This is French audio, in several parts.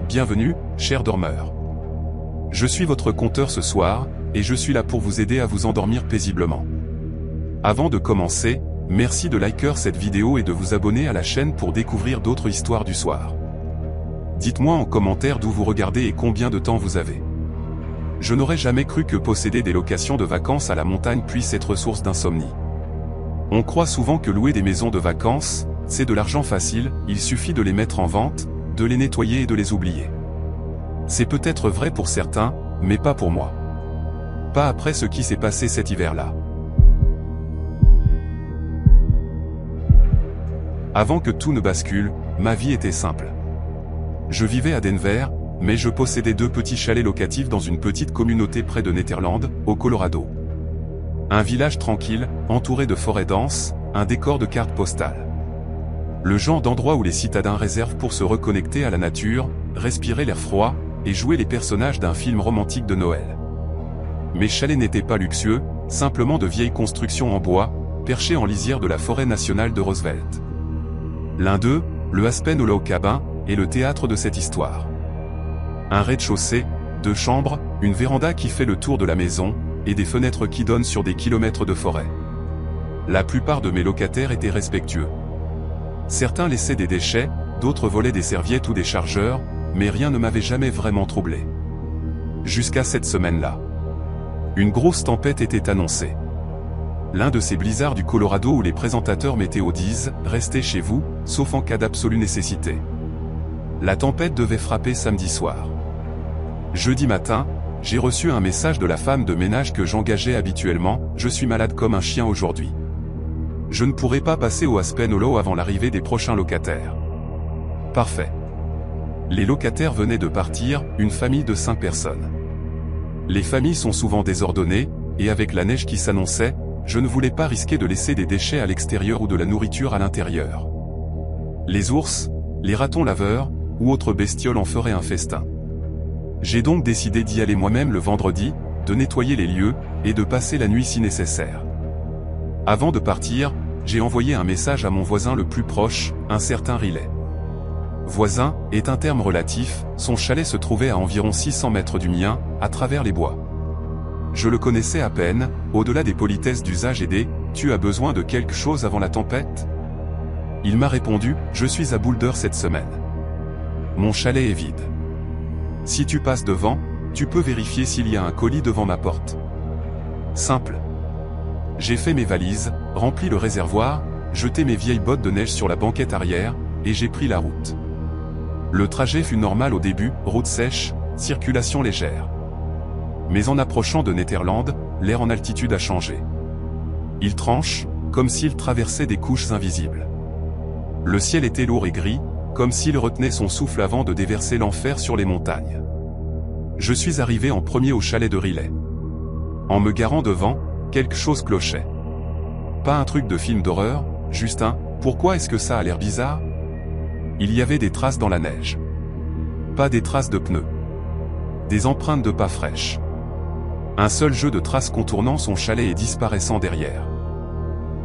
Bienvenue, chers dormeurs. Je suis votre conteur ce soir, et je suis là pour vous aider à vous endormir paisiblement. Avant de commencer, merci de liker cette vidéo et de vous abonner à la chaîne pour découvrir d'autres histoires du soir. Dites-moi en commentaire d'où vous regardez et combien de temps vous avez. Je n'aurais jamais cru que posséder des locations de vacances à la montagne puisse être source d'insomnie. On croit souvent que louer des maisons de vacances, c'est de l'argent facile, il suffit de les mettre en vente, de les nettoyer et de les oublier. C'est peut-être vrai pour certains, mais pas pour moi. Pas après ce qui s'est passé cet hiver-là. Avant que tout ne bascule, ma vie était simple. Je vivais à Denver, mais je possédais 2 petits chalets locatifs dans une petite communauté près de Nederland, au Colorado. Un village tranquille, entouré de forêts denses, un décor de cartes postales. Le genre d'endroit où les citadins réservent pour se reconnecter à la nature, respirer l'air froid, et jouer les personnages d'un film romantique de Noël. Mes chalets n'étaient pas luxueux, simplement de vieilles constructions en bois, perchées en lisière de la forêt nationale de Roosevelt. L'un d'eux, le Aspen Hollow Cabin, est le théâtre de cette histoire. Un rez-de-chaussée, 2 chambres, une véranda qui fait le tour de la maison, et des fenêtres qui donnent sur des kilomètres de forêt. La plupart de mes locataires étaient respectueux. Certains laissaient des déchets, d'autres volaient des serviettes ou des chargeurs, mais rien ne m'avait jamais vraiment troublé. Jusqu'à cette semaine-là. Une grosse tempête était annoncée. L'un de ces blizzards du Colorado où les présentateurs météo disent « Restez chez vous, sauf en cas d'absolue nécessité ». La tempête devait frapper samedi soir. Jeudi matin, j'ai reçu un message de la femme de ménage que j'engageais habituellement « Je suis malade comme un chien aujourd'hui. Je ne pourrai pas passer au Aspen Hollow avant l'arrivée des prochains locataires. » Parfait. Les locataires venaient de partir, une famille de 5 personnes. Les familles sont souvent désordonnées, et avec la neige qui s'annonçait, je ne voulais pas risquer de laisser des déchets à l'extérieur ou de la nourriture à l'intérieur. Les ours, les ratons laveurs, ou autres bestioles en feraient un festin. J'ai donc décidé d'y aller moi-même le vendredi, de nettoyer les lieux, et de passer la nuit si nécessaire. Avant de partir, j'ai envoyé un message à mon voisin le plus proche, un certain Riley. Voisin est un terme relatif, son chalet se trouvait à environ 600 mètres du mien, à travers les bois. Je le connaissais à peine, au-delà des politesses d'usage et des « Tu as besoin de quelque chose avant la tempête ?» Il m'a répondu « Je suis à Boulder cette semaine. Mon chalet est vide. Si tu passes devant, tu peux vérifier s'il y a un colis devant ma porte. » Simple. J'ai fait mes valises, rempli le réservoir, jeté mes vieilles bottes de neige sur la banquette arrière, et j'ai pris la route. Le trajet fut normal au début, route sèche, circulation légère. Mais en approchant de Nederland, l'air en altitude a changé. Il tranche, comme s'il traversait des couches invisibles. Le ciel était lourd et gris, comme s'il retenait son souffle avant de déverser l'enfer sur les montagnes. Je suis arrivé en premier au chalet de Riley. En me garant devant, quelque chose clochait. Pas un truc de film d'horreur, juste un « Pourquoi est-ce que ça a l'air bizarre ?» Il y avait des traces dans la neige. Pas des traces de pneus. Des empreintes de pas fraîches. Un seul jeu de traces contournant son chalet et disparaissant derrière.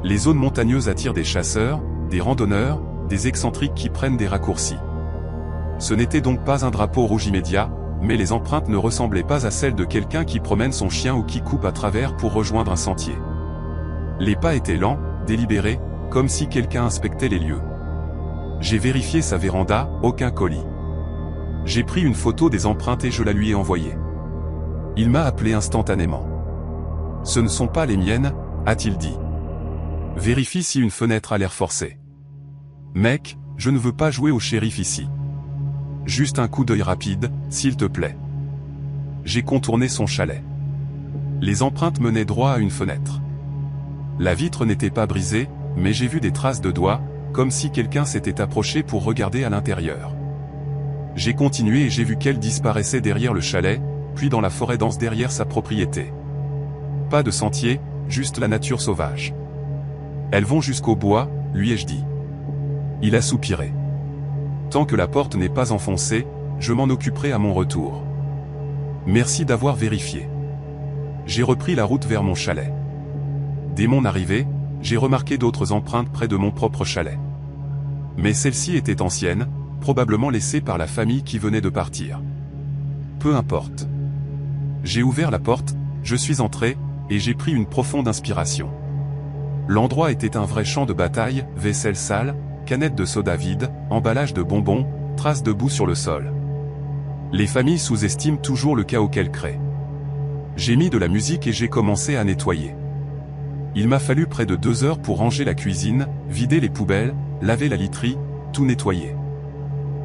Les zones montagneuses attirent des chasseurs, des randonneurs, des excentriques qui prennent des raccourcis. Ce n'était donc pas un drapeau rouge immédiat, mais les empreintes ne ressemblaient pas à celles de quelqu'un qui promène son chien ou qui coupe à travers pour rejoindre un sentier. Les pas étaient lents, délibérés, comme si quelqu'un inspectait les lieux. J'ai vérifié sa véranda, aucun colis. J'ai pris une photo des empreintes et je la lui ai envoyée. Il m'a appelé instantanément. « Ce ne sont pas les miennes », a-t-il dit. « Vérifie si une fenêtre a l'air forcée. »« Mec, je ne veux pas jouer au shérif ici. Juste un coup d'œil rapide, s'il te plaît. » J'ai contourné son chalet. Les empreintes menaient droit à une fenêtre. La vitre n'était pas brisée, mais j'ai vu des traces de doigts, comme si quelqu'un s'était approché pour regarder à l'intérieur. J'ai continué et j'ai vu qu'elle disparaissait derrière le chalet, puis dans la forêt dense derrière sa propriété. Pas de sentier, juste la nature sauvage. Elles vont jusqu'au bois, lui ai-je dit. Il a soupiré. Tant que la porte n'est pas enfoncée, je m'en occuperai à mon retour. Merci d'avoir vérifié. J'ai repris la route vers mon chalet. Dès mon arrivée, j'ai remarqué d'autres empreintes près de mon propre chalet. Mais celles-ci étaient anciennes, probablement laissé par la famille qui venait de partir. Peu importe. J'ai ouvert la porte, je suis entré, et j'ai pris une profonde inspiration. L'endroit était un vrai champ de bataille, vaisselle sale, canettes de soda vides, emballage de bonbons, traces de boue sur le sol. Les familles sous-estiment toujours le chaos qu'elles créent. J'ai mis de la musique et j'ai commencé à nettoyer. Il m'a fallu près de 2 heures pour ranger la cuisine, vider les poubelles, laver la literie, tout nettoyer.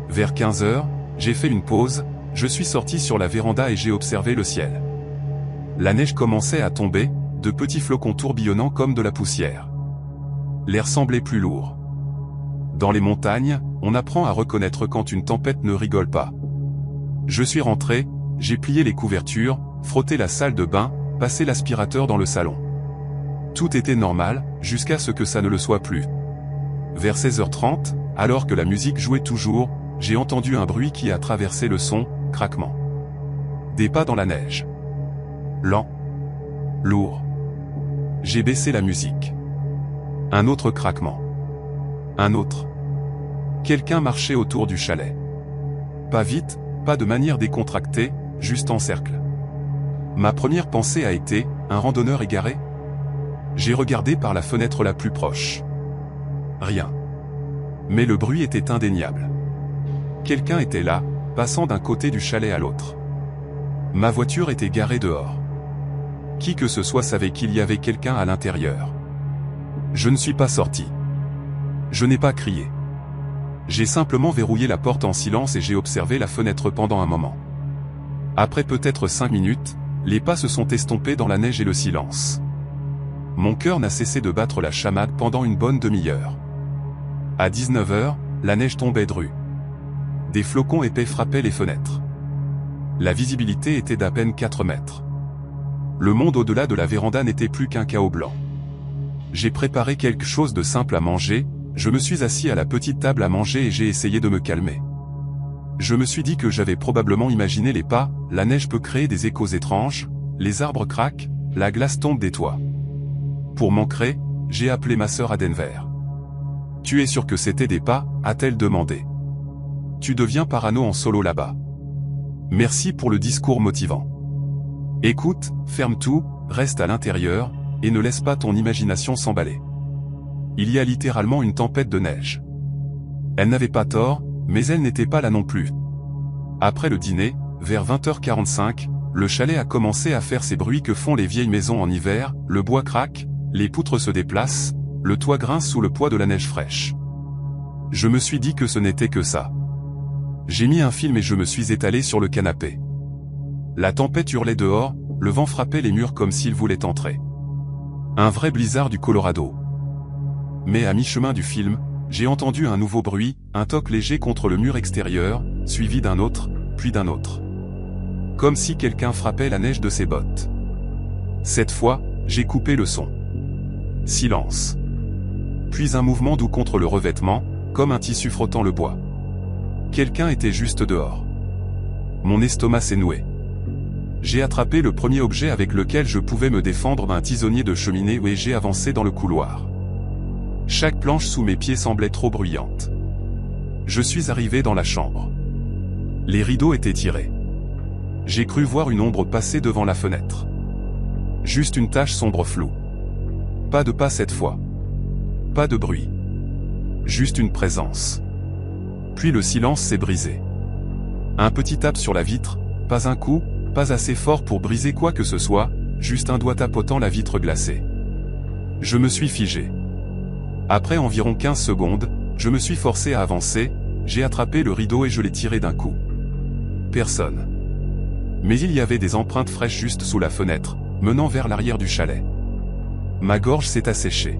Vers 15 heures, j'ai fait une pause, je suis sorti sur la véranda et j'ai observé le ciel. La neige commençait à tomber, de petits flocons tourbillonnant comme de la poussière. L'air semblait plus lourd. Dans les montagnes, on apprend à reconnaître quand une tempête ne rigole pas. Je suis rentré, j'ai plié les couvertures, frotté la salle de bain, passé l'aspirateur dans le salon. Tout était normal, jusqu'à ce que ça ne le soit plus. Vers 16h30, alors que la musique jouait toujours, j'ai entendu un bruit qui a traversé le son, craquement. Des pas dans la neige. Lent. Lourd. J'ai baissé la musique. Un autre craquement. Un autre. Quelqu'un marchait autour du chalet. Pas vite, pas de manière décontractée, juste en cercle. Ma première pensée a été, un randonneur égaré ? J'ai regardé par la fenêtre la plus proche. Rien. Mais le bruit était indéniable. Quelqu'un était là, passant d'un côté du chalet à l'autre. Ma voiture était garée dehors. Qui que ce soit savait qu'il y avait quelqu'un à l'intérieur. Je ne suis pas sorti. Je n'ai pas crié. J'ai simplement verrouillé la porte en silence et j'ai observé la fenêtre pendant un moment. Après peut-être 5 minutes, les pas se sont estompés dans la neige et le silence. Mon cœur n'a cessé de battre la chamade pendant une bonne demi-heure. À 19h, la neige tombait drue. Des flocons épais frappaient les fenêtres. La visibilité était d'à peine 4 mètres. Le monde au-delà de la véranda n'était plus qu'un chaos blanc. J'ai préparé quelque chose de simple à manger, je me suis assis à la petite table à manger et j'ai essayé de me calmer. Je me suis dit que j'avais probablement imaginé les pas, la neige peut créer des échos étranges, les arbres craquent, la glace tombe des toits. Pour m'ancrer, j'ai appelé ma sœur à Denver. « Tu es sûr que c'était des pas ?» a-t-elle demandé. « Tu deviens parano en solo là-bas. » Merci pour le discours motivant. Écoute, ferme tout, reste à l'intérieur, et ne laisse pas ton imagination s'emballer. Il y a littéralement une tempête de neige. Elle n'avait pas tort, mais elle n'était pas là non plus. Après le dîner, vers 20h45, le chalet a commencé à faire ces bruits que font les vieilles maisons en hiver, le bois craque, les poutres se déplacent, le toit grince sous le poids de la neige fraîche. Je me suis dit que ce n'était que ça. J'ai mis un film et je me suis étalé sur le canapé. La tempête hurlait dehors, le vent frappait les murs comme s'il voulait entrer. Un vrai blizzard du Colorado. Mais à mi-chemin du film, j'ai entendu un nouveau bruit, un toc léger contre le mur extérieur, suivi d'un autre, puis d'un autre. Comme si quelqu'un frappait la neige de ses bottes. Cette fois, j'ai coupé le son. Silence. Puis un mouvement doux contre le revêtement, comme un tissu frottant le bois. Quelqu'un était juste dehors. Mon estomac s'est noué. J'ai attrapé le premier objet avec lequel je pouvais me défendre d'un tisonnier de cheminée et j'ai avancé dans le couloir. Chaque planche sous mes pieds semblait trop bruyante. Je suis arrivé dans la chambre. Les rideaux étaient tirés. J'ai cru voir une ombre passer devant la fenêtre. Juste une tache sombre floue. Pas de pas cette fois. Pas de bruit. Juste une présence. Puis le silence s'est brisé. Un petit tape sur la vitre, pas un coup, pas assez fort pour briser quoi que ce soit, juste un doigt tapotant la vitre glacée. Je me suis figé. Après environ 15 secondes, je me suis forcé à avancer, j'ai attrapé le rideau et je l'ai tiré d'un coup. Personne. Mais il y avait des empreintes fraîches juste sous la fenêtre, menant vers l'arrière du chalet. Ma gorge s'est asséchée.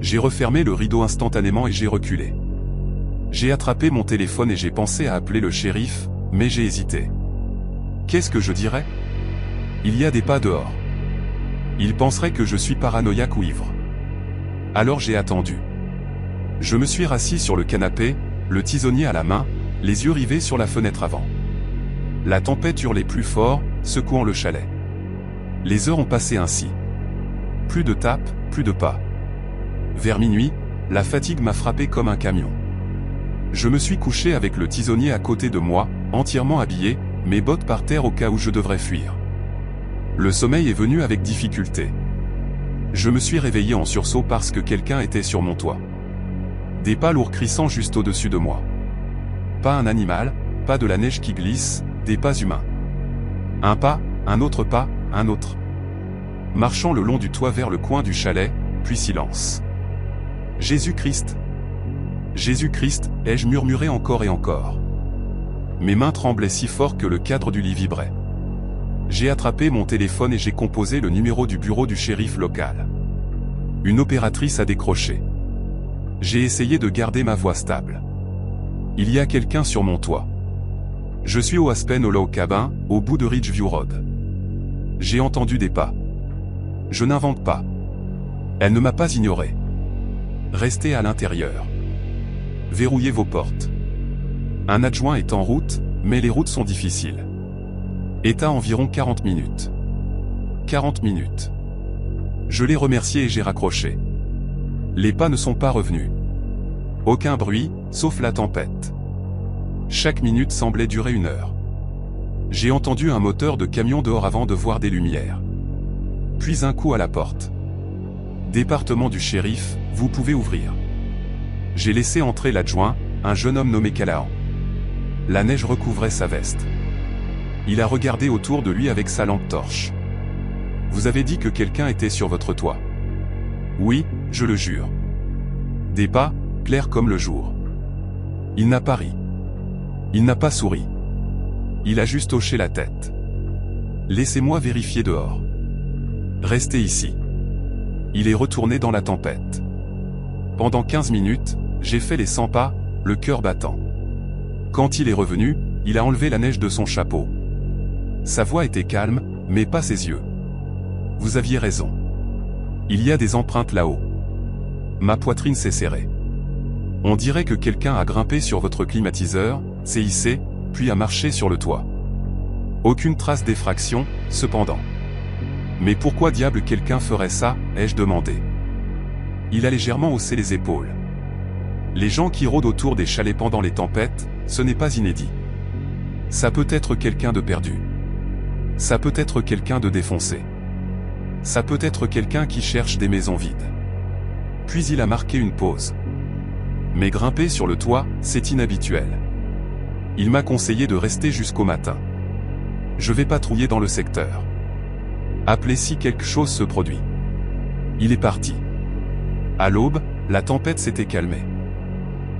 J'ai refermé le rideau instantanément et j'ai reculé. J'ai attrapé mon téléphone et j'ai pensé à appeler le shérif, mais j'ai hésité. Qu'est-ce que je dirais ? Il y a des pas dehors. Ils penseraient que je suis paranoïaque ou ivre. Alors j'ai attendu. Je me suis rassis sur le canapé, le tisonnier à la main, les yeux rivés sur la fenêtre avant. La tempête hurlait plus fort, secouant le chalet. Les heures ont passé ainsi. Plus de tapes, plus de pas. Vers minuit, la fatigue m'a frappé comme un camion. Je me suis couché avec le tisonnier à côté de moi, entièrement habillé, mes bottes par terre au cas où je devrais fuir. Le sommeil est venu avec difficulté. Je me suis réveillé en sursaut parce que quelqu'un était sur mon toit. Des pas lourds crissant juste au-dessus de moi. Pas un animal, pas de la neige qui glisse, des pas humains. Un pas, un autre pas, un autre. Marchant le long du toit vers le coin du chalet, puis silence. Jésus-Christ. Jésus-Christ, ai-je murmuré encore et encore. Mes mains tremblaient si fort que le cadre du lit vibrait. J'ai attrapé mon téléphone et j'ai composé le numéro du bureau du shérif local. Une opératrice a décroché. J'ai essayé de garder ma voix stable. Il y a quelqu'un sur mon toit. Je suis au Aspen Hollow Cabin, au bout de Ridgeview Road. J'ai entendu des pas. Je n'invente pas. Elle ne m'a pas ignoré. Restez à l'intérieur. Verrouillez vos portes. Un adjoint est en route, mais les routes sont difficiles. Est à environ 40 minutes. 40 minutes. Je l'ai remercié et j'ai raccroché. Les pas ne sont pas revenus. Aucun bruit, sauf la tempête. Chaque minute semblait durer 1 heure. J'ai entendu un moteur de camion dehors avant de voir des lumières. Puis un coup à la porte. Département du shérif, vous pouvez ouvrir. J'ai laissé entrer l'adjoint, un jeune homme nommé Callahan. La neige recouvrait sa veste. Il a regardé autour de lui avec sa lampe torche. Vous avez dit que quelqu'un était sur votre toit. Oui, je le jure. Des pas, clairs comme le jour. Il n'a pas ri. Il n'a pas souri. Il a juste hoché la tête. Laissez-moi vérifier dehors. Restez ici. Il est retourné dans la tempête. Pendant 15 minutes, j'ai fait les 100 pas, le cœur battant. Quand il est revenu, il a enlevé la neige de son chapeau. Sa voix était calme, mais pas ses yeux. Vous aviez raison. Il y a des empreintes là-haut. Ma poitrine s'est serrée. On dirait que quelqu'un a grimpé sur votre climatiseur, s'est hissé, puis a marché sur le toit. Aucune trace d'effraction, cependant. Mais pourquoi diable quelqu'un ferait ça, ai-je demandé. Il a légèrement haussé les épaules. Les gens qui rôdent autour des chalets pendant les tempêtes, ce n'est pas inédit. Ça peut être quelqu'un de perdu. Ça peut être quelqu'un de défoncé. Ça peut être quelqu'un qui cherche des maisons vides. Puis il a marqué une pause. Mais grimper sur le toit, c'est inhabituel. Il m'a conseillé de rester jusqu'au matin. Je vais patrouiller dans le secteur. Appelez si quelque chose se produit. Il est parti. À l'aube, la tempête s'était calmée.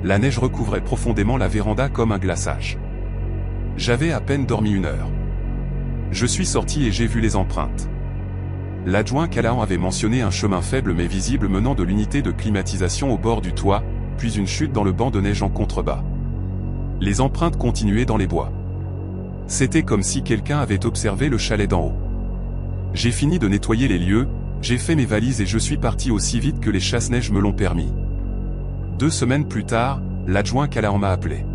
La neige recouvrait profondément la véranda comme un glaçage. J'avais à peine dormi 1 heure. Je suis sorti et j'ai vu les empreintes. L'adjoint Callahan avait mentionné un chemin faible mais visible menant de l'unité de climatisation au bord du toit, puis une chute dans le banc de neige en contrebas. Les empreintes continuaient dans les bois. C'était comme si quelqu'un avait observé le chalet d'en haut. J'ai fini de nettoyer les lieux, j'ai fait mes valises et je suis parti aussi vite que les chasse-neige me l'ont permis. 2 semaines plus tard, l'adjoint Callahan m'a appelé.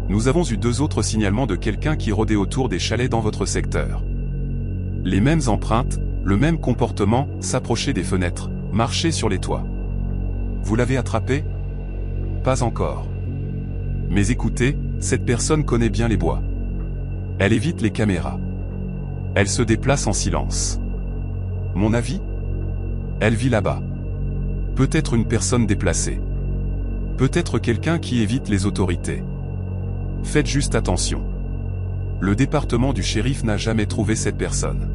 Nous avons eu 2 autres signalements de quelqu'un qui rôdait autour des chalets dans votre secteur. Les mêmes empreintes, le même comportement, s'approcher des fenêtres, marcher sur les toits. Vous l'avez attrapé? Pas encore. Mais écoutez, cette personne connaît bien les bois. Elle évite les caméras. Elle se déplace en silence. Mon avis? Elle vit là-bas. Peut-être une personne déplacée. Peut-être quelqu'un qui évite les autorités. Faites juste attention. Le département du shérif n'a jamais trouvé cette personne.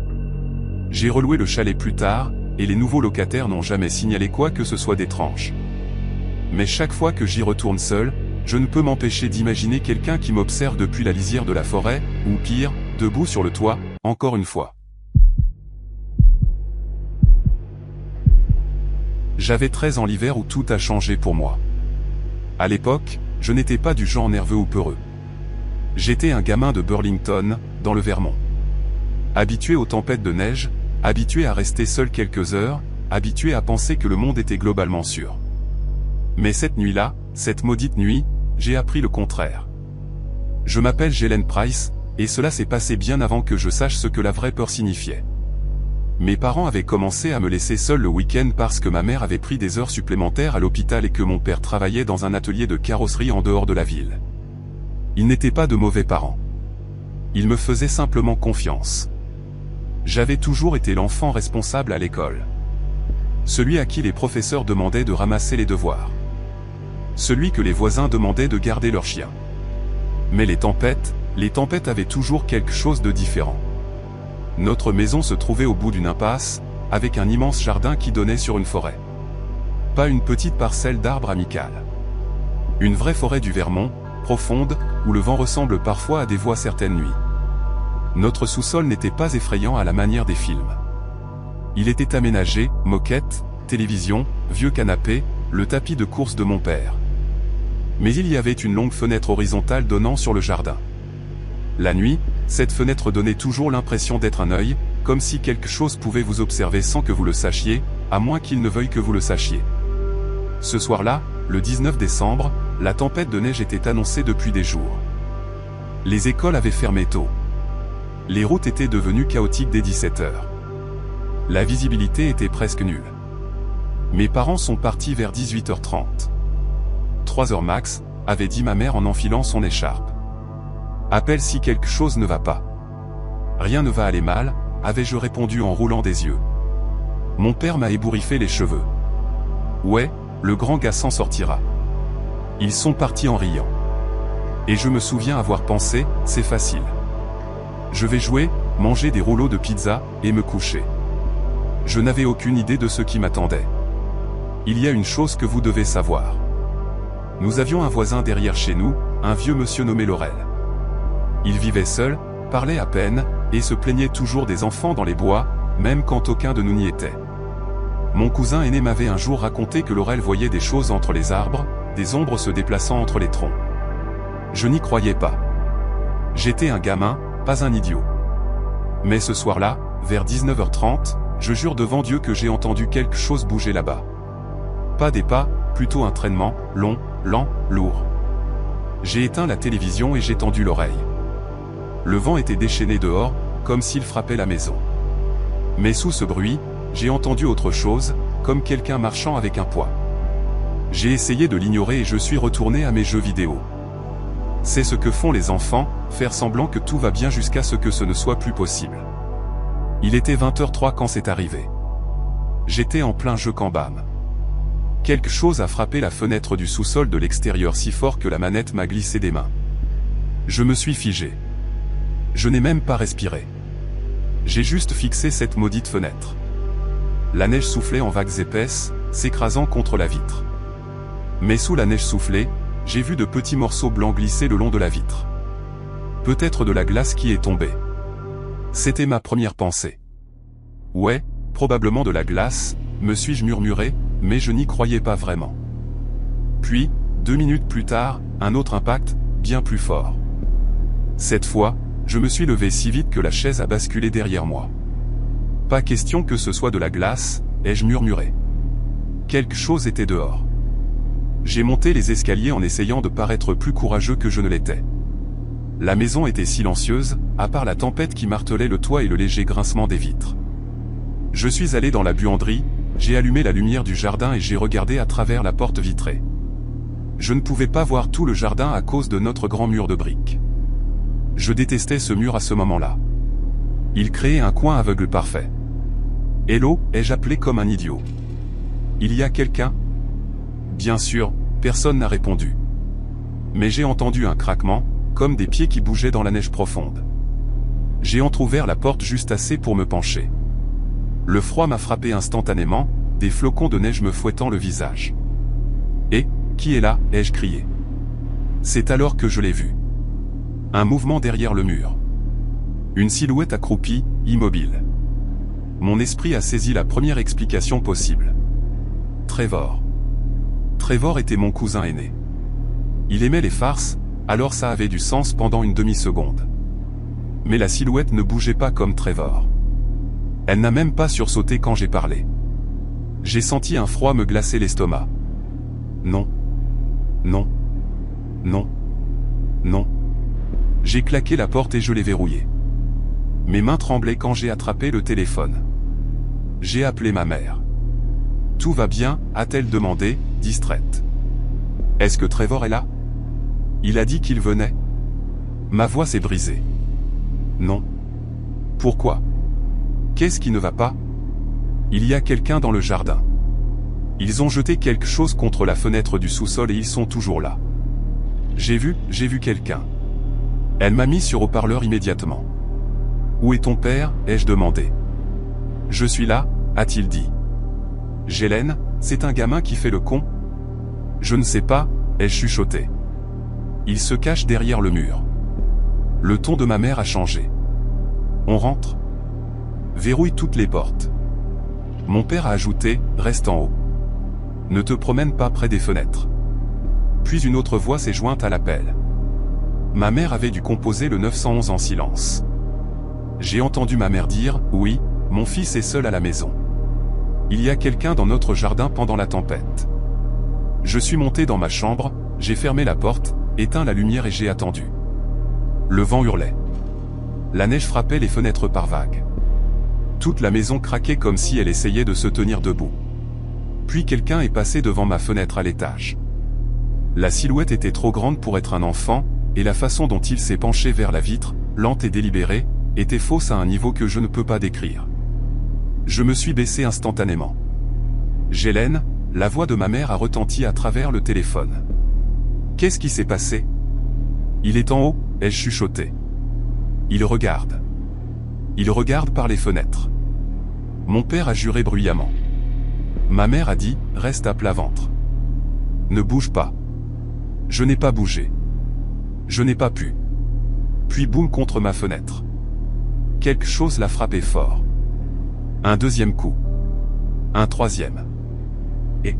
J'ai reloué le chalet plus tard, et les nouveaux locataires n'ont jamais signalé quoi que ce soit d'étrange. Mais chaque fois que j'y retourne seul, je ne peux m'empêcher d'imaginer quelqu'un qui m'observe depuis la lisière de la forêt, ou pire, debout sur le toit, encore une fois. J'avais 13 ans l'hiver où tout a changé pour moi. À l'époque, je n'étais pas du genre nerveux ou peureux. J'étais un gamin de Burlington, dans le Vermont. Habitué aux tempêtes de neige, habitué à rester seul quelques heures, habitué à penser que le monde était globalement sûr. Mais cette nuit-là, cette maudite nuit, j'ai appris le contraire. Je m'appelle Jelen Price, et cela s'est passé bien avant que je sache ce que la vraie peur signifiait. Mes parents avaient commencé à me laisser seul le week-end parce que ma mère avait pris des heures supplémentaires à l'hôpital et que mon père travaillait dans un atelier de carrosserie en dehors de la ville. Ils n'étaient pas de mauvais parents. Ils me faisaient simplement confiance. J'avais toujours été l'enfant responsable à l'école. Celui à qui les professeurs demandaient de ramasser les devoirs. Celui que les voisins demandaient de garder leur chien. Mais les tempêtes avaient toujours quelque chose de différent. Notre maison se trouvait au bout d'une impasse, avec un immense jardin qui donnait sur une forêt. Pas une petite parcelle d'arbres amicales. Une vraie forêt du Vermont, profonde, où le vent ressemble parfois à des voix certaines nuits. Notre sous-sol n'était pas effrayant à la manière des films. Il était aménagé, moquette, télévision, vieux canapé, le tapis de course de mon père. Mais il y avait une longue fenêtre horizontale donnant sur le jardin. La nuit, cette fenêtre donnait toujours l'impression d'être un œil, comme si quelque chose pouvait vous observer sans que vous le sachiez, à moins qu'il ne veuille que vous le sachiez. Ce soir-là, le 19 décembre, la tempête de neige était annoncée depuis des jours. Les écoles avaient fermé tôt. Les routes étaient devenues chaotiques dès 17 heures. La visibilité était presque nulle. Mes parents sont partis vers 18h30. 3 heures max, avait dit ma mère en enfilant son écharpe. Appelle si quelque chose ne va pas. Rien ne va aller mal, avais-je répondu en roulant des yeux. Mon père m'a ébouriffé les cheveux. Ouais, le grand gars s'en sortira. Ils sont partis en riant. Et je me souviens avoir pensé, c'est facile. Je vais jouer, manger des rouleaux de pizza, et me coucher. Je n'avais aucune idée de ce qui m'attendait. Il y a une chose que vous devez savoir. Nous avions un voisin derrière chez nous, un vieux monsieur nommé Laurel. Il vivait seul, parlait à peine, et se plaignait toujours des enfants dans les bois, même quand aucun de nous n'y était. Mon cousin aîné m'avait un jour raconté que Laurel voyait des choses entre les arbres, des ombres se déplaçant entre les troncs. Je n'y croyais pas. J'étais un gamin, pas un idiot. Mais ce soir-là, vers 19h30, je jure devant Dieu que j'ai entendu quelque chose bouger là-bas. Pas des pas, plutôt un traînement, long, lent, lourd. J'ai éteint la télévision et j'ai tendu l'oreille. Le vent était déchaîné dehors, comme s'il frappait la maison. Mais sous ce bruit, j'ai entendu autre chose, comme quelqu'un marchant avec un poids. J'ai essayé de l'ignorer et je suis retourné à mes jeux vidéo. C'est ce que font les enfants, faire semblant que tout va bien jusqu'à ce que ce ne soit plus possible. Il était 20h03 quand c'est arrivé. J'étais en plein jeu Cambam. Quelque chose a frappé la fenêtre du sous-sol de l'extérieur si fort que la manette m'a glissé des mains. Je me suis figé. Je n'ai même pas respiré. J'ai juste fixé cette maudite fenêtre. La neige soufflait en vagues épaisses, s'écrasant contre la vitre. Mais sous la neige soufflée, j'ai vu de petits morceaux blancs glisser le long de la vitre. Peut-être de la glace qui est tombée. C'était ma première pensée. Ouais, probablement de la glace, me suis-je murmuré, mais je n'y croyais pas vraiment. Puis, 2 minutes plus tard, un autre impact, bien plus fort. Cette fois, je me suis levé si vite que la chaise a basculé derrière moi. Pas question que ce soit de la glace, ai-je murmuré. Quelque chose était dehors. J'ai monté les escaliers en essayant de paraître plus courageux que je ne l'étais. La maison était silencieuse, à part la tempête qui martelait le toit et le léger grincement des vitres. Je suis allé dans la buanderie, j'ai allumé la lumière du jardin et j'ai regardé à travers la porte vitrée. Je ne pouvais pas voir tout le jardin à cause de notre grand mur de briques. Je détestais ce mur à ce moment-là. Il créait un coin aveugle parfait. « Hello » ai-je appelé comme un idiot. « Il y a quelqu'un » Bien sûr, personne n'a répondu. Mais j'ai entendu un craquement, comme des pieds qui bougeaient dans la neige profonde. J'ai entrouvert la porte juste assez pour me pencher. Le froid m'a frappé instantanément, des flocons de neige me fouettant le visage. « Et, qui est là » ai-je crié. C'est alors que je l'ai vu. Un mouvement derrière le mur. Une silhouette accroupie, immobile. Mon esprit a saisi la première explication possible. Trevor. Trevor était mon cousin aîné. Il aimait les farces, alors ça avait du sens pendant une demi-seconde. Mais la silhouette ne bougeait pas comme Trevor. Elle n'a même pas sursauté quand j'ai parlé. J'ai senti un froid me glacer l'estomac. Non. Non. Non. Non. J'ai claqué la porte et je l'ai verrouillée. Mes mains tremblaient quand j'ai attrapé le téléphone. J'ai appelé ma mère. Tout va bien, a-t-elle demandé, distraite. Est-ce que Trevor est là? Il a dit qu'il venait. Ma voix s'est brisée. Non. Pourquoi? Qu'est-ce qui ne va pas? Il y a quelqu'un dans le jardin. Ils ont jeté quelque chose contre la fenêtre du sous-sol et ils sont toujours là. J'ai vu quelqu'un. Elle m'a mis sur haut-parleur immédiatement. Où est ton père? Ai-je demandé. Je suis là, a-t-il dit. Ghislaine, c'est un gamin qui fait le con? Je ne sais pas, ai-je chuchoté. Il se cache derrière le mur. Le ton de ma mère a changé. On rentre? Verrouille toutes les portes. Mon père a ajouté, reste en haut. Ne te promène pas près des fenêtres. Puis une autre voix s'est jointe à l'appel. Ma mère avait dû composer le 911 en silence. J'ai entendu ma mère dire, oui, mon fils est seul à la maison. Il y a quelqu'un dans notre jardin pendant la tempête. Je suis monté dans ma chambre, j'ai fermé la porte, éteint la lumière et j'ai attendu. Le vent hurlait. La neige frappait les fenêtres par vagues. Toute la maison craquait comme si elle essayait de se tenir debout. Puis quelqu'un est passé devant ma fenêtre à l'étage. La silhouette était trop grande pour être un enfant, et la façon dont il s'est penché vers la vitre, lente et délibérée, était fausse à un niveau que je ne peux pas décrire. Je me suis baissé instantanément. Ghislaine, la voix de ma mère a retenti à travers le téléphone. Qu'est-ce qui s'est passé? Il est en haut, ai-je chuchoté. Il regarde. Il regarde par les fenêtres. Mon père a juré bruyamment. Ma mère a dit, reste à plat ventre. Ne bouge pas. Je n'ai pas bougé. Je n'ai pas pu. Puis boum contre ma fenêtre. Quelque chose l'a frappé fort. Un deuxième coup. Un troisième. Et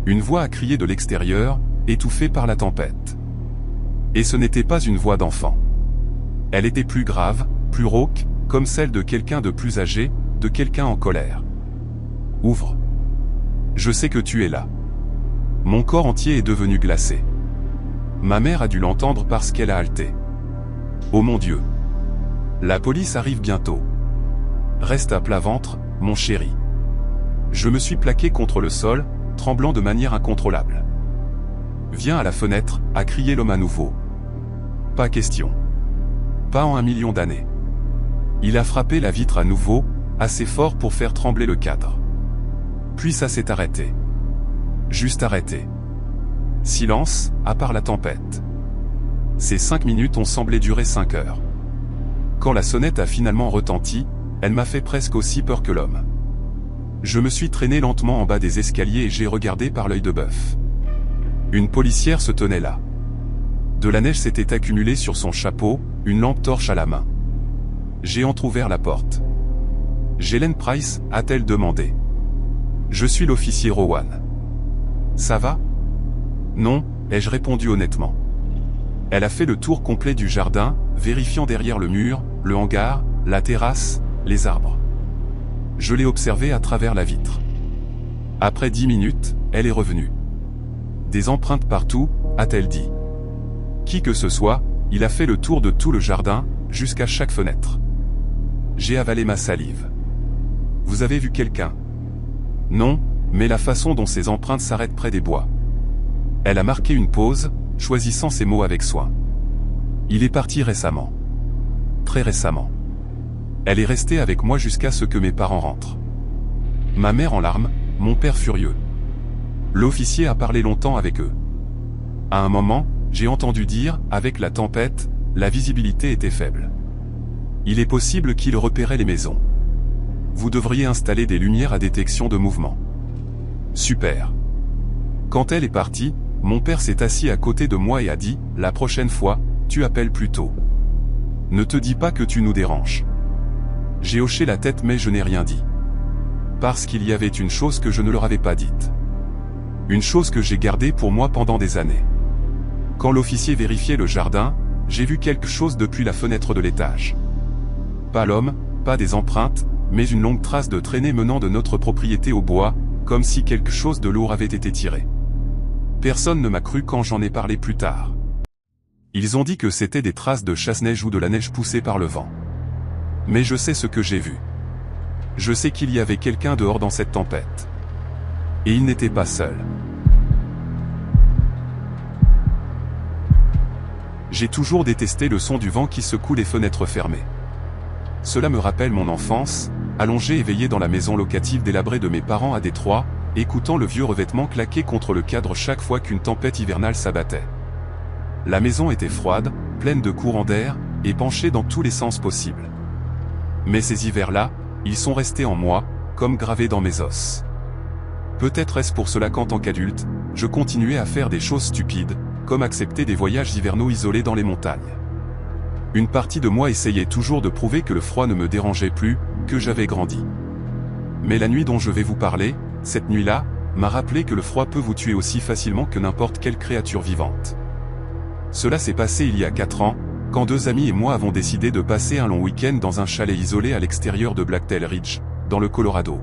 une voix a crié de l'extérieur, étouffée par la tempête. Et ce n'était pas une voix d'enfant. Elle était plus grave, plus rauque, comme celle de quelqu'un de plus âgé, de quelqu'un en colère. Ouvre. Je sais que tu es là. Mon corps entier est devenu glacé. Ma mère a dû l'entendre parce qu'elle a halté. Oh mon Dieu. La police arrive bientôt. Reste à plat ventre, mon chéri. Je me suis plaqué contre le sol, tremblant de manière incontrôlable. Viens à la fenêtre, a crié l'homme à nouveau. Pas question. Pas en 1 million d'années. Il a frappé la vitre à nouveau, assez fort pour faire trembler le cadre. Puis ça s'est arrêté. Juste arrêté. Silence, à part la tempête. Ces 5 minutes ont semblé durer 5 heures. Quand la sonnette a finalement retenti, elle m'a fait presque aussi peur que l'homme. Je me suis traîné lentement en bas des escaliers et j'ai regardé par l'œil de bœuf. Une policière se tenait là. De la neige s'était accumulée sur son chapeau, une lampe torche à la main. J'ai entrouvert la porte. Ghislaine Price, a-t-elle demandé. Je suis l'officier Rowan. Ça va? Non, ai-je répondu honnêtement. Elle a fait le tour complet du jardin, vérifiant derrière le mur, le hangar, la terrasse, les arbres. Je l'ai observée à travers la vitre. Après 10 minutes, elle est revenue. Des empreintes partout, a-t-elle dit. Qui que ce soit, il a fait le tour de tout le jardin, jusqu'à chaque fenêtre. J'ai avalé ma salive. Vous avez vu quelqu'un? Non, mais la façon dont ces empreintes s'arrêtent près des bois. Elle a marqué une pause, choisissant ses mots avec soin. Il est parti récemment. Très récemment. Elle est restée avec moi jusqu'à ce que mes parents rentrent. Ma mère en larmes, mon père furieux. L'officier a parlé longtemps avec eux. À un moment, j'ai entendu dire, avec la tempête, la visibilité était faible. Il est possible qu'il repérait les maisons. Vous devriez installer des lumières à détection de mouvement. Super. Quand elle est partie, mon père s'est assis à côté de moi et a dit, la prochaine fois, tu appelles plus tôt. Ne te dis pas que tu nous déranges. J'ai hoché la tête mais je n'ai rien dit. Parce qu'il y avait une chose que je ne leur avais pas dite. Une chose que j'ai gardée pour moi pendant des années. Quand l'officier vérifiait le jardin, j'ai vu quelque chose depuis la fenêtre de l'étage. Pas l'homme, pas des empreintes, mais une longue trace de traînée menant de notre propriété au bois, comme si quelque chose de lourd avait été tiré. Personne ne m'a cru quand j'en ai parlé plus tard. Ils ont dit que c'était des traces de chasse-neige ou de la neige poussée par le vent. Mais je sais ce que j'ai vu. Je sais qu'il y avait quelqu'un dehors dans cette tempête. Et il n'était pas seul. J'ai toujours détesté le son du vent qui secoue les fenêtres fermées. Cela me rappelle mon enfance, allongé éveillé dans la maison locative délabrée de mes parents à Détroit, écoutant le vieux revêtement claquer contre le cadre chaque fois qu'une tempête hivernale s'abattait. La maison était froide, pleine de courants d'air, et penchée dans tous les sens possibles. Mais ces hivers-là, ils sont restés en moi, comme gravés dans mes os. Peut-être est-ce pour cela qu'en tant qu'adulte, je continuais à faire des choses stupides, comme accepter des voyages hivernaux isolés dans les montagnes. Une partie de moi essayait toujours de prouver que le froid ne me dérangeait plus, que j'avais grandi. Mais la nuit dont je vais vous parler, cette nuit-là, m'a rappelé que le froid peut vous tuer aussi facilement que n'importe quelle créature vivante. Cela s'est passé il y a 4 ans, quand 2 amis et moi avons décidé de passer un long week-end dans un chalet isolé à l'extérieur de Blacktail Ridge, dans le Colorado.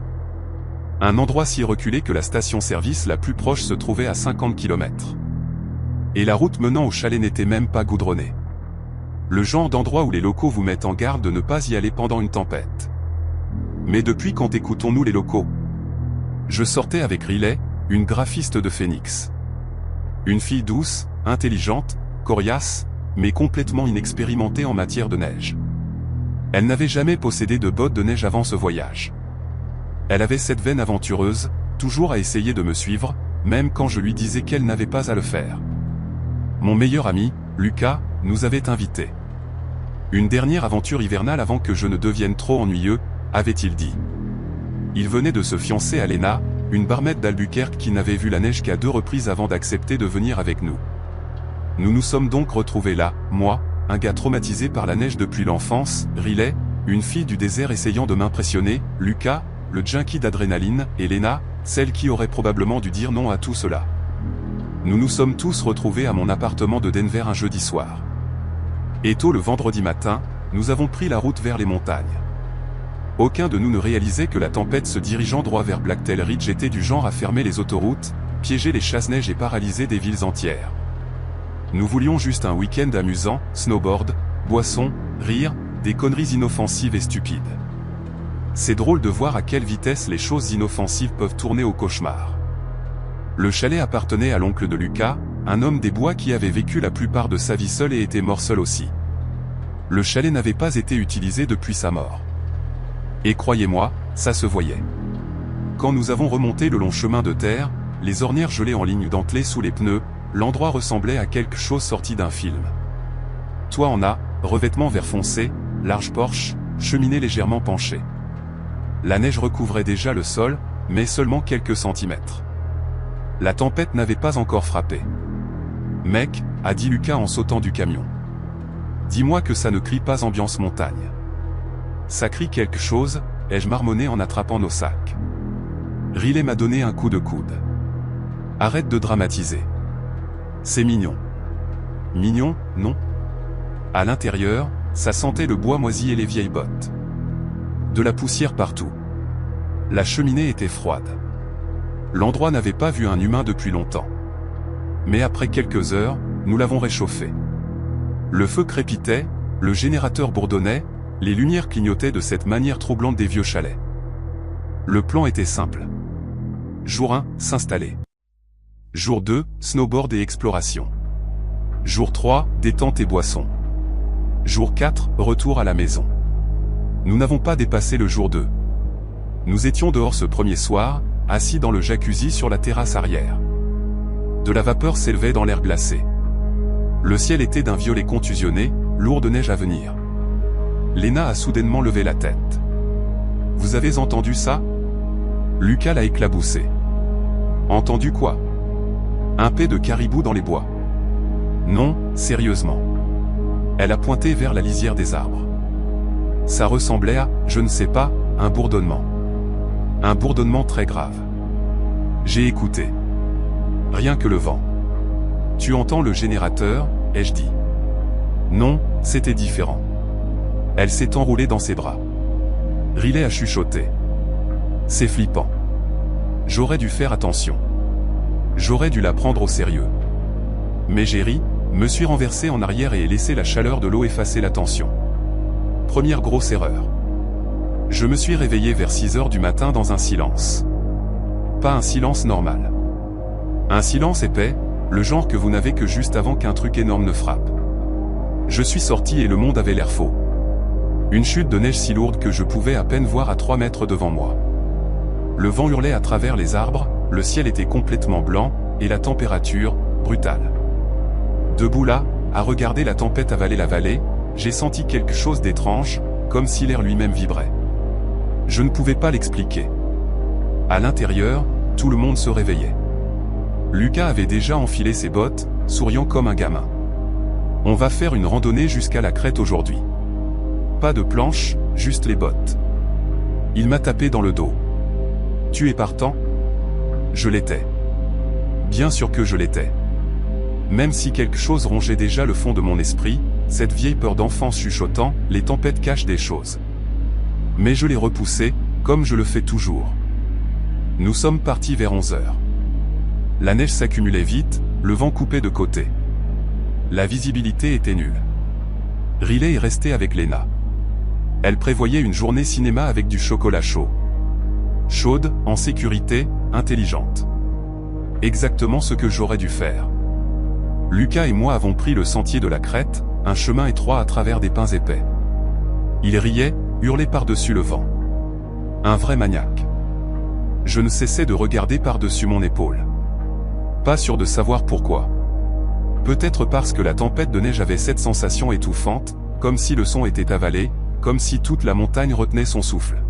Un endroit si reculé que la station-service la plus proche se trouvait à 50 km. Et la route menant au chalet n'était même pas goudronnée. Le genre d'endroit où les locaux vous mettent en garde de ne pas y aller pendant une tempête. Mais depuis quand écoutons-nous les locaux? Je sortais avec Riley, une graphiste de Phoenix. Une fille douce, intelligente, coriace, mais complètement inexpérimentée en matière de neige. Elle n'avait jamais possédé de bottes de neige avant ce voyage. Elle avait cette veine aventureuse, toujours à essayer de me suivre, même quand je lui disais qu'elle n'avait pas à le faire. Mon meilleur ami, Lucas, nous avait invités. Une dernière aventure hivernale avant que je ne devienne trop ennuyeux, avait-il dit. Il venait de se fiancer à Lena, une barmaid d'Albuquerque qui n'avait vu la neige qu'à 2 reprises avant d'accepter de venir avec nous. Nous nous sommes donc retrouvés là, moi, un gars traumatisé par la neige depuis l'enfance, Riley, une fille du désert essayant de m'impressionner, Lucas, le junkie d'adrénaline, et Lena, celle qui aurait probablement dû dire non à tout cela. Nous nous sommes tous retrouvés à mon appartement de Denver un jeudi soir. Et tôt le vendredi matin, nous avons pris la route vers les montagnes. Aucun de nous ne réalisait que la tempête se dirigeant droit vers Blacktail Ridge était du genre à fermer les autoroutes, piéger les chasse-neige et paralyser des villes entières. Nous voulions juste un week-end amusant, snowboard, boissons, rire, des conneries inoffensives et stupides. C'est drôle de voir à quelle vitesse les choses inoffensives peuvent tourner au cauchemar. Le chalet appartenait à l'oncle de Lucas, un homme des bois qui avait vécu la plupart de sa vie seul et était mort seul aussi. Le chalet n'avait pas été utilisé depuis sa mort. Et croyez-moi, ça se voyait. Quand nous avons remonté le long chemin de terre, les ornières gelées en ligne dentelée sous les pneus, l'endroit ressemblait à quelque chose sorti d'un film. Toit en A, revêtement vert foncé, large porche, cheminée légèrement penchée. La neige recouvrait déjà le sol, mais seulement quelques centimètres. La tempête n'avait pas encore frappé. « Mec », a dit Lucas en sautant du camion. « Dis-moi que ça ne crie pas ambiance montagne. » « Ça crie quelque chose, ai-je marmonné en attrapant nos sacs. Riley m'a donné un coup de coude. « Arrête de dramatiser. C'est mignon. » Mignon, non. À l'intérieur, ça sentait le bois moisi et les vieilles bottes. De la poussière partout. La cheminée était froide. L'endroit n'avait pas vu un humain depuis longtemps. Mais après quelques heures, nous l'avons réchauffé. Le feu crépitait, le générateur bourdonnait, les lumières clignotaient de cette manière troublante des vieux chalets. Le plan était simple. Jour 1, s'installer. Jour 2, snowboard et exploration. Jour 3, détente et boisson. Jour 4, retour à la maison. Nous n'avons pas dépassé le jour 2. Nous étions dehors ce premier soir, assis dans le jacuzzi sur la terrasse arrière. De la vapeur s'élevait dans l'air glacé. Le ciel était d'un violet contusionné, lourd de neige à venir. Lena a soudainement levé la tête. « Vous avez entendu ça ?» Lucas l'a éclaboussé. « Entendu quoi ?» Un paix de caribou dans les bois. Non, sérieusement. Elle a pointé vers la lisière des arbres. Ça ressemblait à, je ne sais pas, un bourdonnement. Un bourdonnement très grave. J'ai écouté. Rien que le vent. Tu entends le générateur, ai-je dit. Non, c'était différent. Elle s'est enroulée dans ses bras. Riley a chuchoté. C'est flippant. J'aurais dû faire attention. J'aurais dû la prendre au sérieux. Mais j'ai ri, me suis renversé en arrière et ai laissé la chaleur de l'eau effacer la tension. Première grosse erreur. Je me suis réveillé vers 6 heures du matin dans un silence. Pas un silence normal. Un silence épais, le genre que vous n'avez que juste avant qu'un truc énorme ne frappe. Je suis sorti et le monde avait l'air faux. Une chute de neige si lourde que je pouvais à peine voir à 3 mètres devant moi. Le vent hurlait à travers les arbres, le ciel était complètement blanc, et la température, brutale. Debout là, à regarder la tempête avaler la vallée, j'ai senti quelque chose d'étrange, comme si l'air lui-même vibrait. Je ne pouvais pas l'expliquer. À l'intérieur, tout le monde se réveillait. Lucas avait déjà enfilé ses bottes, souriant comme un gamin. On va faire une randonnée jusqu'à la crête aujourd'hui. Pas de planche, juste les bottes. Il m'a tapé dans le dos. Tu es partant ? Je l'étais. Bien sûr que je l'étais. Même si quelque chose rongeait déjà le fond de mon esprit, cette vieille peur d'enfant chuchotant, les tempêtes cachent des choses. Mais je l'ai repoussé, comme je le fais toujours. Nous sommes partis vers 11 heures. La neige s'accumulait vite, le vent coupait de côté. La visibilité était nulle. Riley est resté avec Lena. Elle prévoyait une journée cinéma avec du chocolat chaud. Chaude, en sécurité, intelligente. Exactement ce que j'aurais dû faire. Lucas et moi avons pris le sentier de la crête, un chemin étroit à travers des pins épais. Il riait, hurlait par-dessus le vent. Un vrai maniaque. Je ne cessais de regarder par-dessus mon épaule. Pas sûr de savoir pourquoi. Peut-être parce que la tempête de neige avait cette sensation étouffante, comme si le son était avalé, comme si toute la montagne retenait son souffle.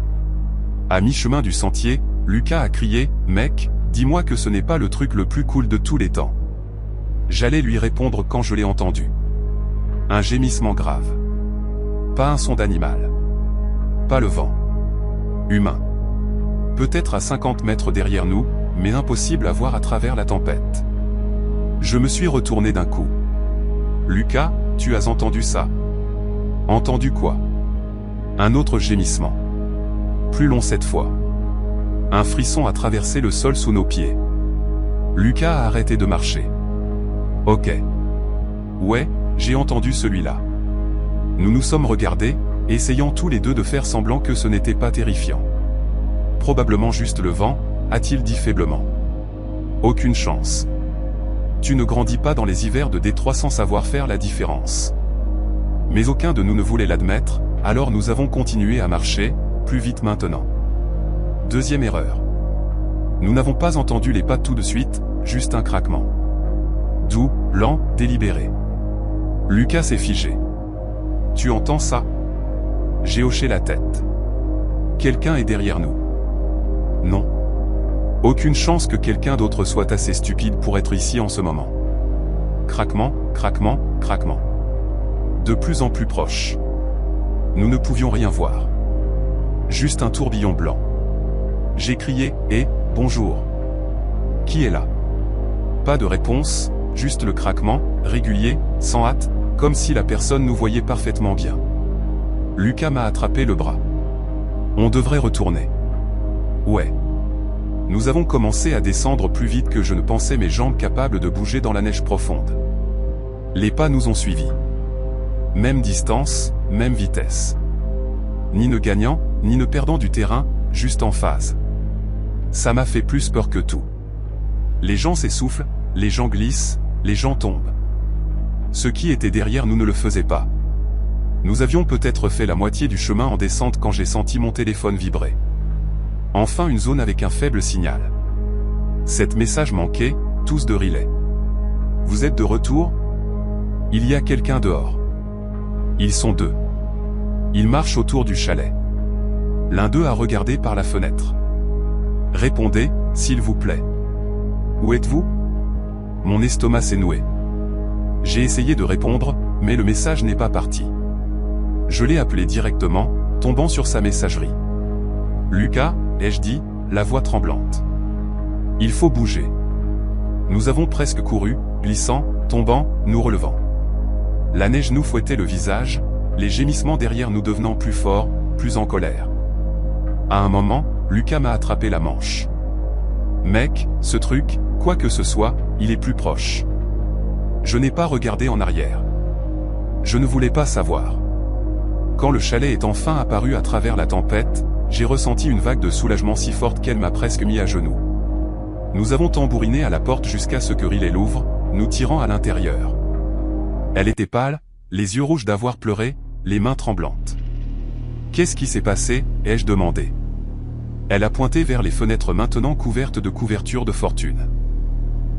À mi-chemin du sentier, Lucas a crié « Mec, dis-moi que ce n'est pas le truc le plus cool de tous les temps ». J'allais lui répondre quand je l'ai entendu. Un gémissement grave. Pas un son d'animal. Pas le vent. Humain. Peut-être à 50 mètres derrière nous, mais impossible à voir à travers la tempête. Je me suis retourné d'un coup. Lucas, tu as entendu ça? Entendu quoi? Un autre gémissement. Plus long cette fois. Un frisson a traversé le sol sous nos pieds. Lucas a arrêté de marcher. Ok. Ouais, j'ai entendu celui-là. Nous nous sommes regardés, essayant tous les deux de faire semblant que ce n'était pas terrifiant. Probablement juste le vent, a-t-il dit faiblement. Aucune chance. Tu ne grandis pas dans les hivers de Détroit sans savoir faire la différence. Mais aucun de nous ne voulait l'admettre, alors nous avons continué à marcher, plus vite maintenant. Deuxième erreur. Nous n'avons pas entendu les pas tout de suite, juste un craquement. Doux, lent, délibéré. Lucas s'est figé. Tu entends ça? J'ai hoché la tête. Quelqu'un est derrière nous. Non. Aucune chance que quelqu'un d'autre soit assez stupide pour être ici en ce moment. Craquement, craquement, craquement. De plus en plus proche. Nous ne pouvions rien voir. Juste un tourbillon blanc. J'ai crié « Eh, bonjour !» Qui est là? Pas de réponse, juste le craquement, régulier, sans hâte, comme si la personne nous voyait parfaitement bien. Lucas m'a attrapé le bras. On devrait retourner. Ouais. Nous avons commencé à descendre plus vite que je ne pensais, mes jambes capables de bouger dans la neige profonde. Les pas nous ont suivis. Même distance, même vitesse. Ni ne gagnant, ni ne perdant du terrain, juste en phase. Ça m'a fait plus peur que tout. Les gens s'essoufflent, les gens glissent, les gens tombent. Ce qui était derrière nous ne le faisait pas. Nous avions peut-être fait la moitié du chemin en descente quand j'ai senti mon téléphone vibrer. Enfin une zone avec un faible signal. 7 messages manqués, tous de Riley. Vous êtes de retour? Il y a quelqu'un dehors. Ils sont 2. Ils marchent autour du chalet. L'un d'eux a regardé par la fenêtre. Répondez, s'il vous plaît. Où êtes-vous? Mon estomac s'est noué. J'ai essayé de répondre, mais le message n'est pas parti. Je l'ai appelé directement, tombant sur sa messagerie. Lucas, ai-je dit, la voix tremblante. Il faut bouger. Nous avons presque couru, glissant, tombant, nous relevant. La neige nous fouettait le visage, les gémissements derrière nous devenant plus forts, plus en colère. À un moment, Lucas m'a attrapé la manche. Mec, ce truc, quoi que ce soit, il est plus proche. Je n'ai pas regardé en arrière. Je ne voulais pas savoir. Quand le chalet est enfin apparu à travers la tempête, j'ai ressenti une vague de soulagement si forte qu'elle m'a presque mis à genoux. Nous avons tambouriné à la porte jusqu'à ce que Riley l'ouvre, nous tirant à l'intérieur. Elle était pâle, les yeux rouges d'avoir pleuré, les mains tremblantes. « Qu'est-ce qui s'est passé ?» ai-je demandé. Elle a pointé vers les fenêtres maintenant couvertes de couvertures de fortune.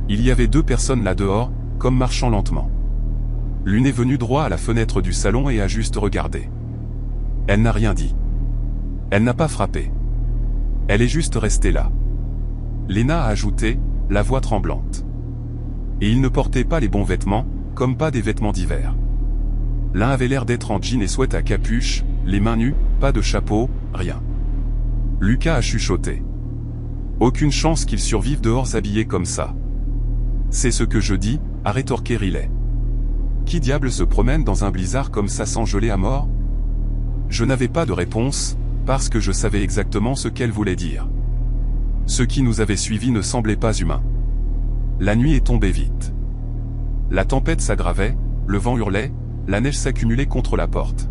Il y avait 2 personnes là dehors, comme marchant lentement. L'une est venue droit à la fenêtre du salon et a juste regardé. Elle n'a rien dit. Elle n'a pas frappé. Elle est juste restée là. Lena a ajouté, la voix tremblante. Et ils ne portaient pas les bons vêtements, comme pas des vêtements d'hiver. L'un avait l'air d'être en jean et sweat à capuche, les mains nues, pas de chapeau, rien. Lucas a chuchoté. Aucune chance qu'ils survivent dehors habillés comme ça. C'est ce que je dis, a rétorqué Riley. Qui diable se promène dans un blizzard comme ça sans geler à mort? Je n'avais pas de réponse, parce que je savais exactement ce qu'elle voulait dire. Ceux qui nous avaient suivis ne semblaient pas humains. La nuit est tombée vite. La tempête s'aggravait, le vent hurlait, la neige s'accumulait contre la porte.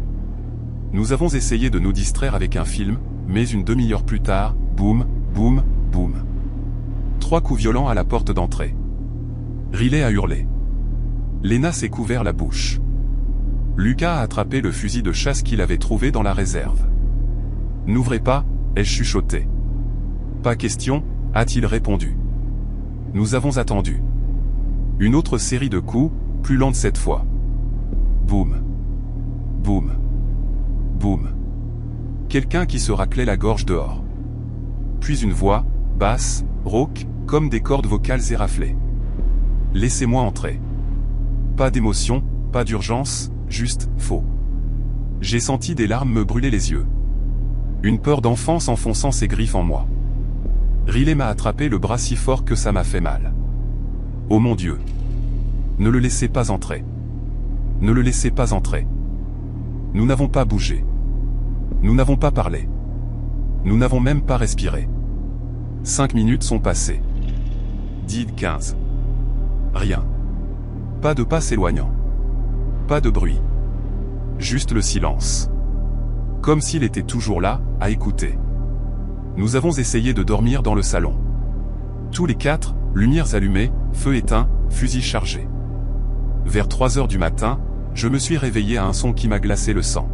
Nous avons essayé de nous distraire avec un film, mais une demi-heure plus tard, boum, boum, boum. 3 coups violents à la porte d'entrée. Riley a hurlé. Lena s'est couvert la bouche. Lucas a attrapé le fusil de chasse qu'il avait trouvé dans la réserve. « N'ouvrez pas », ai-je chuchoté. « Pas question », a-t-il répondu. Nous avons attendu. Une autre série de coups, plus lente cette fois. Boum. Boum. Boum. Quelqu'un qui se raclait la gorge dehors. Puis une voix, basse, rauque, comme des cordes vocales éraflées. « Laissez-moi entrer. » Pas d'émotion, pas d'urgence, juste faux. J'ai senti des larmes me brûler les yeux. Une peur d'enfant s'enfonçant ses griffes en moi. Riley m'a attrapé le bras si fort que ça m'a fait mal. Oh mon Dieu! Ne le laissez pas entrer. Ne le laissez pas entrer. Nous n'avons pas bougé. Nous n'avons pas parlé. Nous n'avons même pas respiré. 5 minutes sont passées. 10, 15. Rien. Pas de pas s'éloignant. Pas de bruit. Juste le silence. Comme s'il était toujours là, à écouter. Nous avons essayé de dormir dans le salon. Tous les 4, lumières allumées, feu éteint, fusil chargé. Vers 3 heures du matin, je me suis réveillé à un son qui m'a glacé le sang.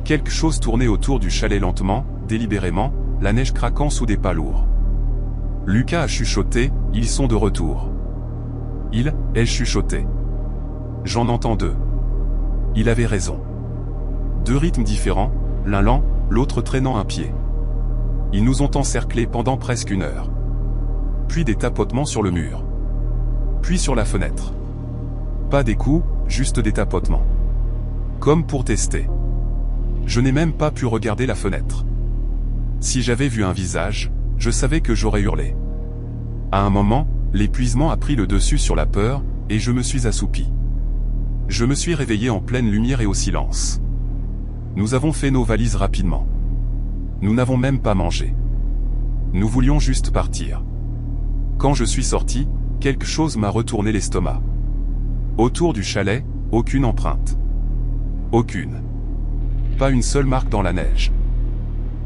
Quelque chose tournait autour du chalet lentement, délibérément, la neige craquant sous des pas lourds. Lucas a chuchoté, « Ils sont de retour. » Elle chuchotait. J'en entends 2. Il avait raison. 2 rythmes différents, l'un lent, l'autre traînant un pied. Ils nous ont encerclés pendant presque 1 heure. Puis des tapotements sur le mur. Puis sur la fenêtre. Pas des coups, juste des tapotements. Comme pour tester. Je n'ai même pas pu regarder la fenêtre. Si j'avais vu un visage, je savais que j'aurais hurlé. À un moment, l'épuisement a pris le dessus sur la peur, et je me suis assoupi. Je me suis réveillé en pleine lumière et au silence. Nous avons fait nos valises rapidement. Nous n'avons même pas mangé. Nous voulions juste partir. Quand je suis sorti, quelque chose m'a retourné l'estomac. Autour du chalet, aucune empreinte. Aucune. Pas une seule marque dans la neige.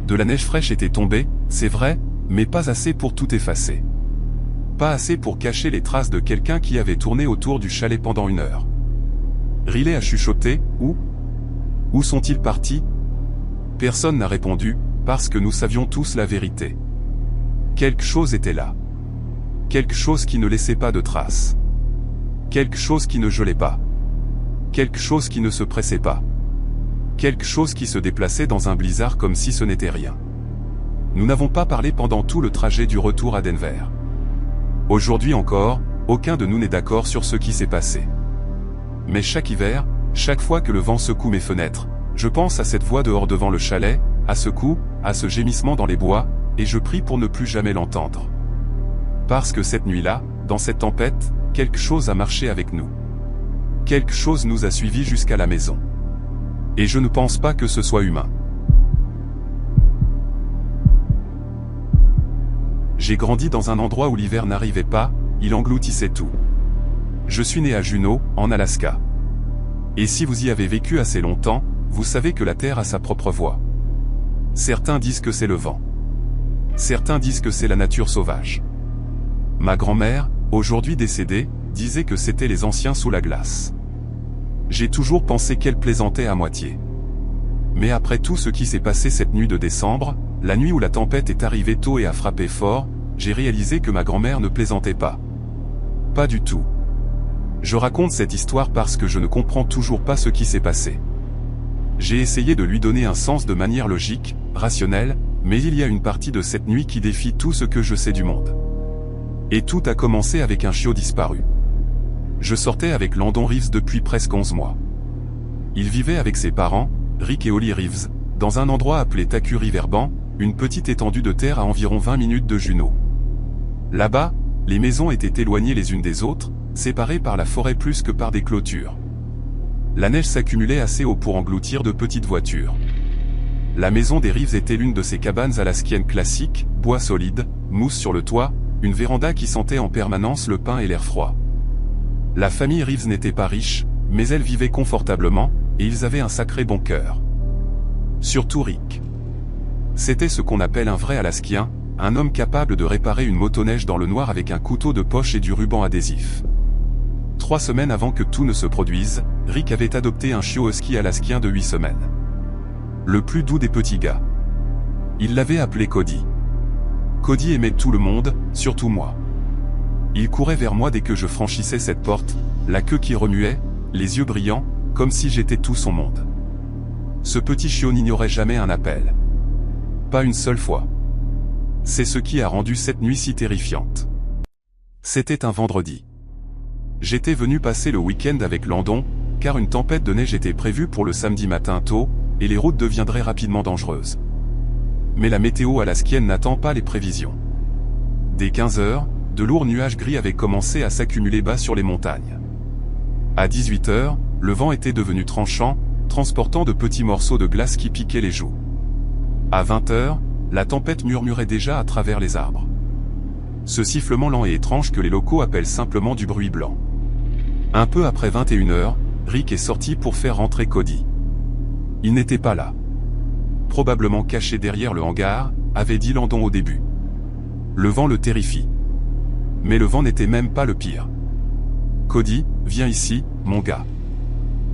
De la neige fraîche était tombée, c'est vrai, mais pas assez pour tout effacer. Pas assez pour cacher les traces de quelqu'un qui avait tourné autour du chalet pendant 1 heure. Riley a chuchoté, « Où sont-ils partis ?» Personne n'a répondu, parce que nous savions tous la vérité. Quelque chose était là. Quelque chose qui ne laissait pas de traces. Quelque chose qui ne gelait pas. Quelque chose qui ne se pressait pas. Quelque chose qui se déplaçait dans un blizzard comme si ce n'était rien. Nous n'avons pas parlé pendant tout le trajet du retour à Denver. Aujourd'hui encore, aucun de nous n'est d'accord sur ce qui s'est passé. Mais chaque hiver, chaque fois que le vent secoue mes fenêtres, je pense à cette voix dehors devant le chalet, à ce coup, à ce gémissement dans les bois, et je prie pour ne plus jamais l'entendre. Parce que cette nuit-là, dans cette tempête, quelque chose a marché avec nous. Quelque chose nous a suivis jusqu'à la maison. Et je ne pense pas que ce soit humain. J'ai grandi dans un endroit où l'hiver n'arrivait pas, il engloutissait tout. Je suis né à Juneau, en Alaska. Et si vous y avez vécu assez longtemps, vous savez que la Terre a sa propre voix. Certains disent que c'est le vent. Certains disent que c'est la nature sauvage. Ma grand-mère, aujourd'hui décédée, disait que c'était les anciens sous la glace. J'ai toujours pensé qu'elle plaisantait à moitié. Mais après tout ce qui s'est passé cette nuit de décembre, la nuit où la tempête est arrivée tôt et a frappé fort, j'ai réalisé que ma grand-mère ne plaisantait pas. Pas du tout. Je raconte cette histoire parce que je ne comprends toujours pas ce qui s'est passé. J'ai essayé de lui donner un sens de manière logique, rationnelle, mais il y a une partie de cette nuit qui défie tout ce que je sais du monde. Et tout a commencé avec un chiot disparu. Je sortais avec Landon Reeves depuis presque 11 mois. Il vivait avec ses parents, Rick et Holly Reeves, dans un endroit appelé Taku Riverbank, une petite étendue de terre à environ 20 minutes de Juneau. Là-bas, les maisons étaient éloignées les unes des autres, séparées par la forêt plus que par des clôtures. La neige s'accumulait assez haut pour engloutir de petites voitures. La maison des Reeves était l'une de ces cabanes alaskiennes classiques, bois solide, mousse sur le toit, une véranda qui sentait en permanence le pain et l'air froid. La famille Reeves n'était pas riche, mais elle vivait confortablement, et ils avaient un sacré bon cœur. Surtout Rick. C'était ce qu'on appelle un vrai Alaskien, un homme capable de réparer une motoneige dans le noir avec un couteau de poche et du ruban adhésif. 3 semaines avant que tout ne se produise, Rick avait adopté un chiot husky alaskien de 8 semaines. Le plus doux des petits gars. Il l'avait appelé Cody. Cody aimait tout le monde, surtout moi. Il courait vers moi dès que je franchissais cette porte, la queue qui remuait, les yeux brillants, comme si j'étais tout son monde. Ce petit chiot n'ignorait jamais un appel. Pas une seule fois. C'est ce qui a rendu cette nuit si terrifiante. C'était un vendredi. J'étais venu passer le week-end avec Landon, car une tempête de neige était prévue pour le samedi matin tôt, et les routes deviendraient rapidement dangereuses. Mais la météo alaskienne n'attend pas les prévisions. Dès 15 heures, de lourds nuages gris avaient commencé à s'accumuler bas sur les montagnes. À 18 heures, le vent était devenu tranchant, transportant de petits morceaux de glace qui piquaient les joues. À 20 heures, la tempête murmurait déjà à travers les arbres. Ce sifflement lent et étrange que les locaux appellent simplement du bruit blanc. Un peu après 21 heures, Rick est sorti pour faire rentrer Cody. Il n'était pas là. Probablement caché derrière le hangar, avait dit Landon au début. Le vent le terrifie. Mais le vent n'était même pas le pire. Cody, viens ici, mon gars.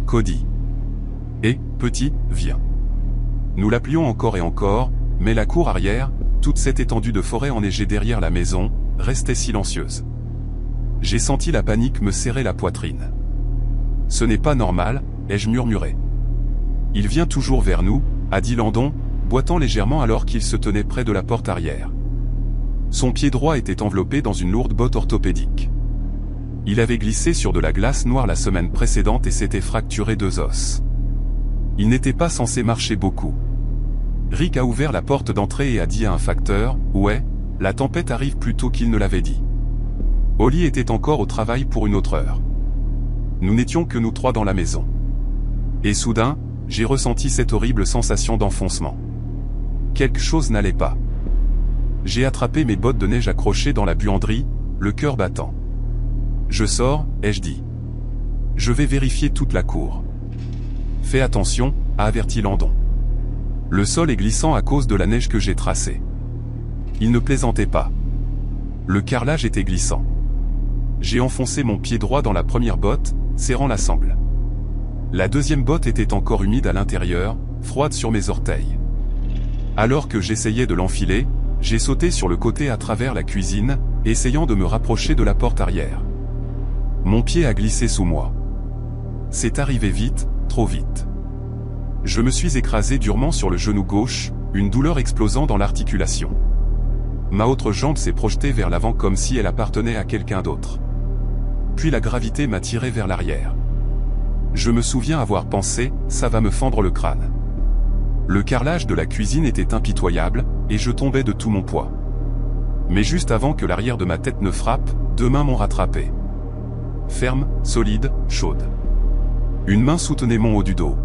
Cody. Et, petit, viens. Nous l'appelions encore et encore, mais la cour arrière, toute cette étendue de forêt enneigée derrière la maison, restait silencieuse. J'ai senti la panique me serrer la poitrine. Ce n'est pas normal, ai-je murmuré. Il vient toujours vers nous, a dit Landon, boitant légèrement alors qu'il se tenait près de la porte arrière. Son pied droit était enveloppé dans une lourde botte orthopédique. Il avait glissé sur de la glace noire la semaine précédente et s'était fracturé 2 os. Il n'était pas censé marcher beaucoup. Rick a ouvert la porte d'entrée et a dit à un facteur, « Ouais, la tempête arrive plus tôt qu'il ne l'avait dit. » Holly était encore au travail pour une autre heure. Nous n'étions que nous 3 dans la maison. Et soudain, j'ai ressenti cette horrible sensation d'enfoncement. Quelque chose n'allait pas. J'ai attrapé mes bottes de neige accrochées dans la buanderie, le cœur battant. Je sors, ai-je dit. Je vais vérifier toute la cour. Fais attention, a averti Landon. Le sol est glissant à cause de la neige que j'ai tracée. Il ne plaisantait pas. Le carrelage était glissant. J'ai enfoncé mon pied droit dans la première botte, serrant la sangle. La deuxième botte était encore humide à l'intérieur, froide sur mes orteils. Alors que j'essayais de l'enfiler, j'ai sauté sur le côté à travers la cuisine, essayant de me rapprocher de la porte arrière. Mon pied a glissé sous moi. C'est arrivé vite, trop vite. Je me suis écrasé durement sur le genou gauche, une douleur explosant dans l'articulation. Ma autre jambe s'est projetée vers l'avant comme si elle appartenait à quelqu'un d'autre. Puis la gravité m'a tiré vers l'arrière. Je me souviens avoir pensé, ça va me fendre le crâne. Le carrelage de la cuisine était impitoyable, et je tombais de tout mon poids. Mais juste avant que l'arrière de ma tête ne frappe, 2 mains m'ont rattrapé. Ferme, solide, chaude. Une main soutenait mon haut du dos.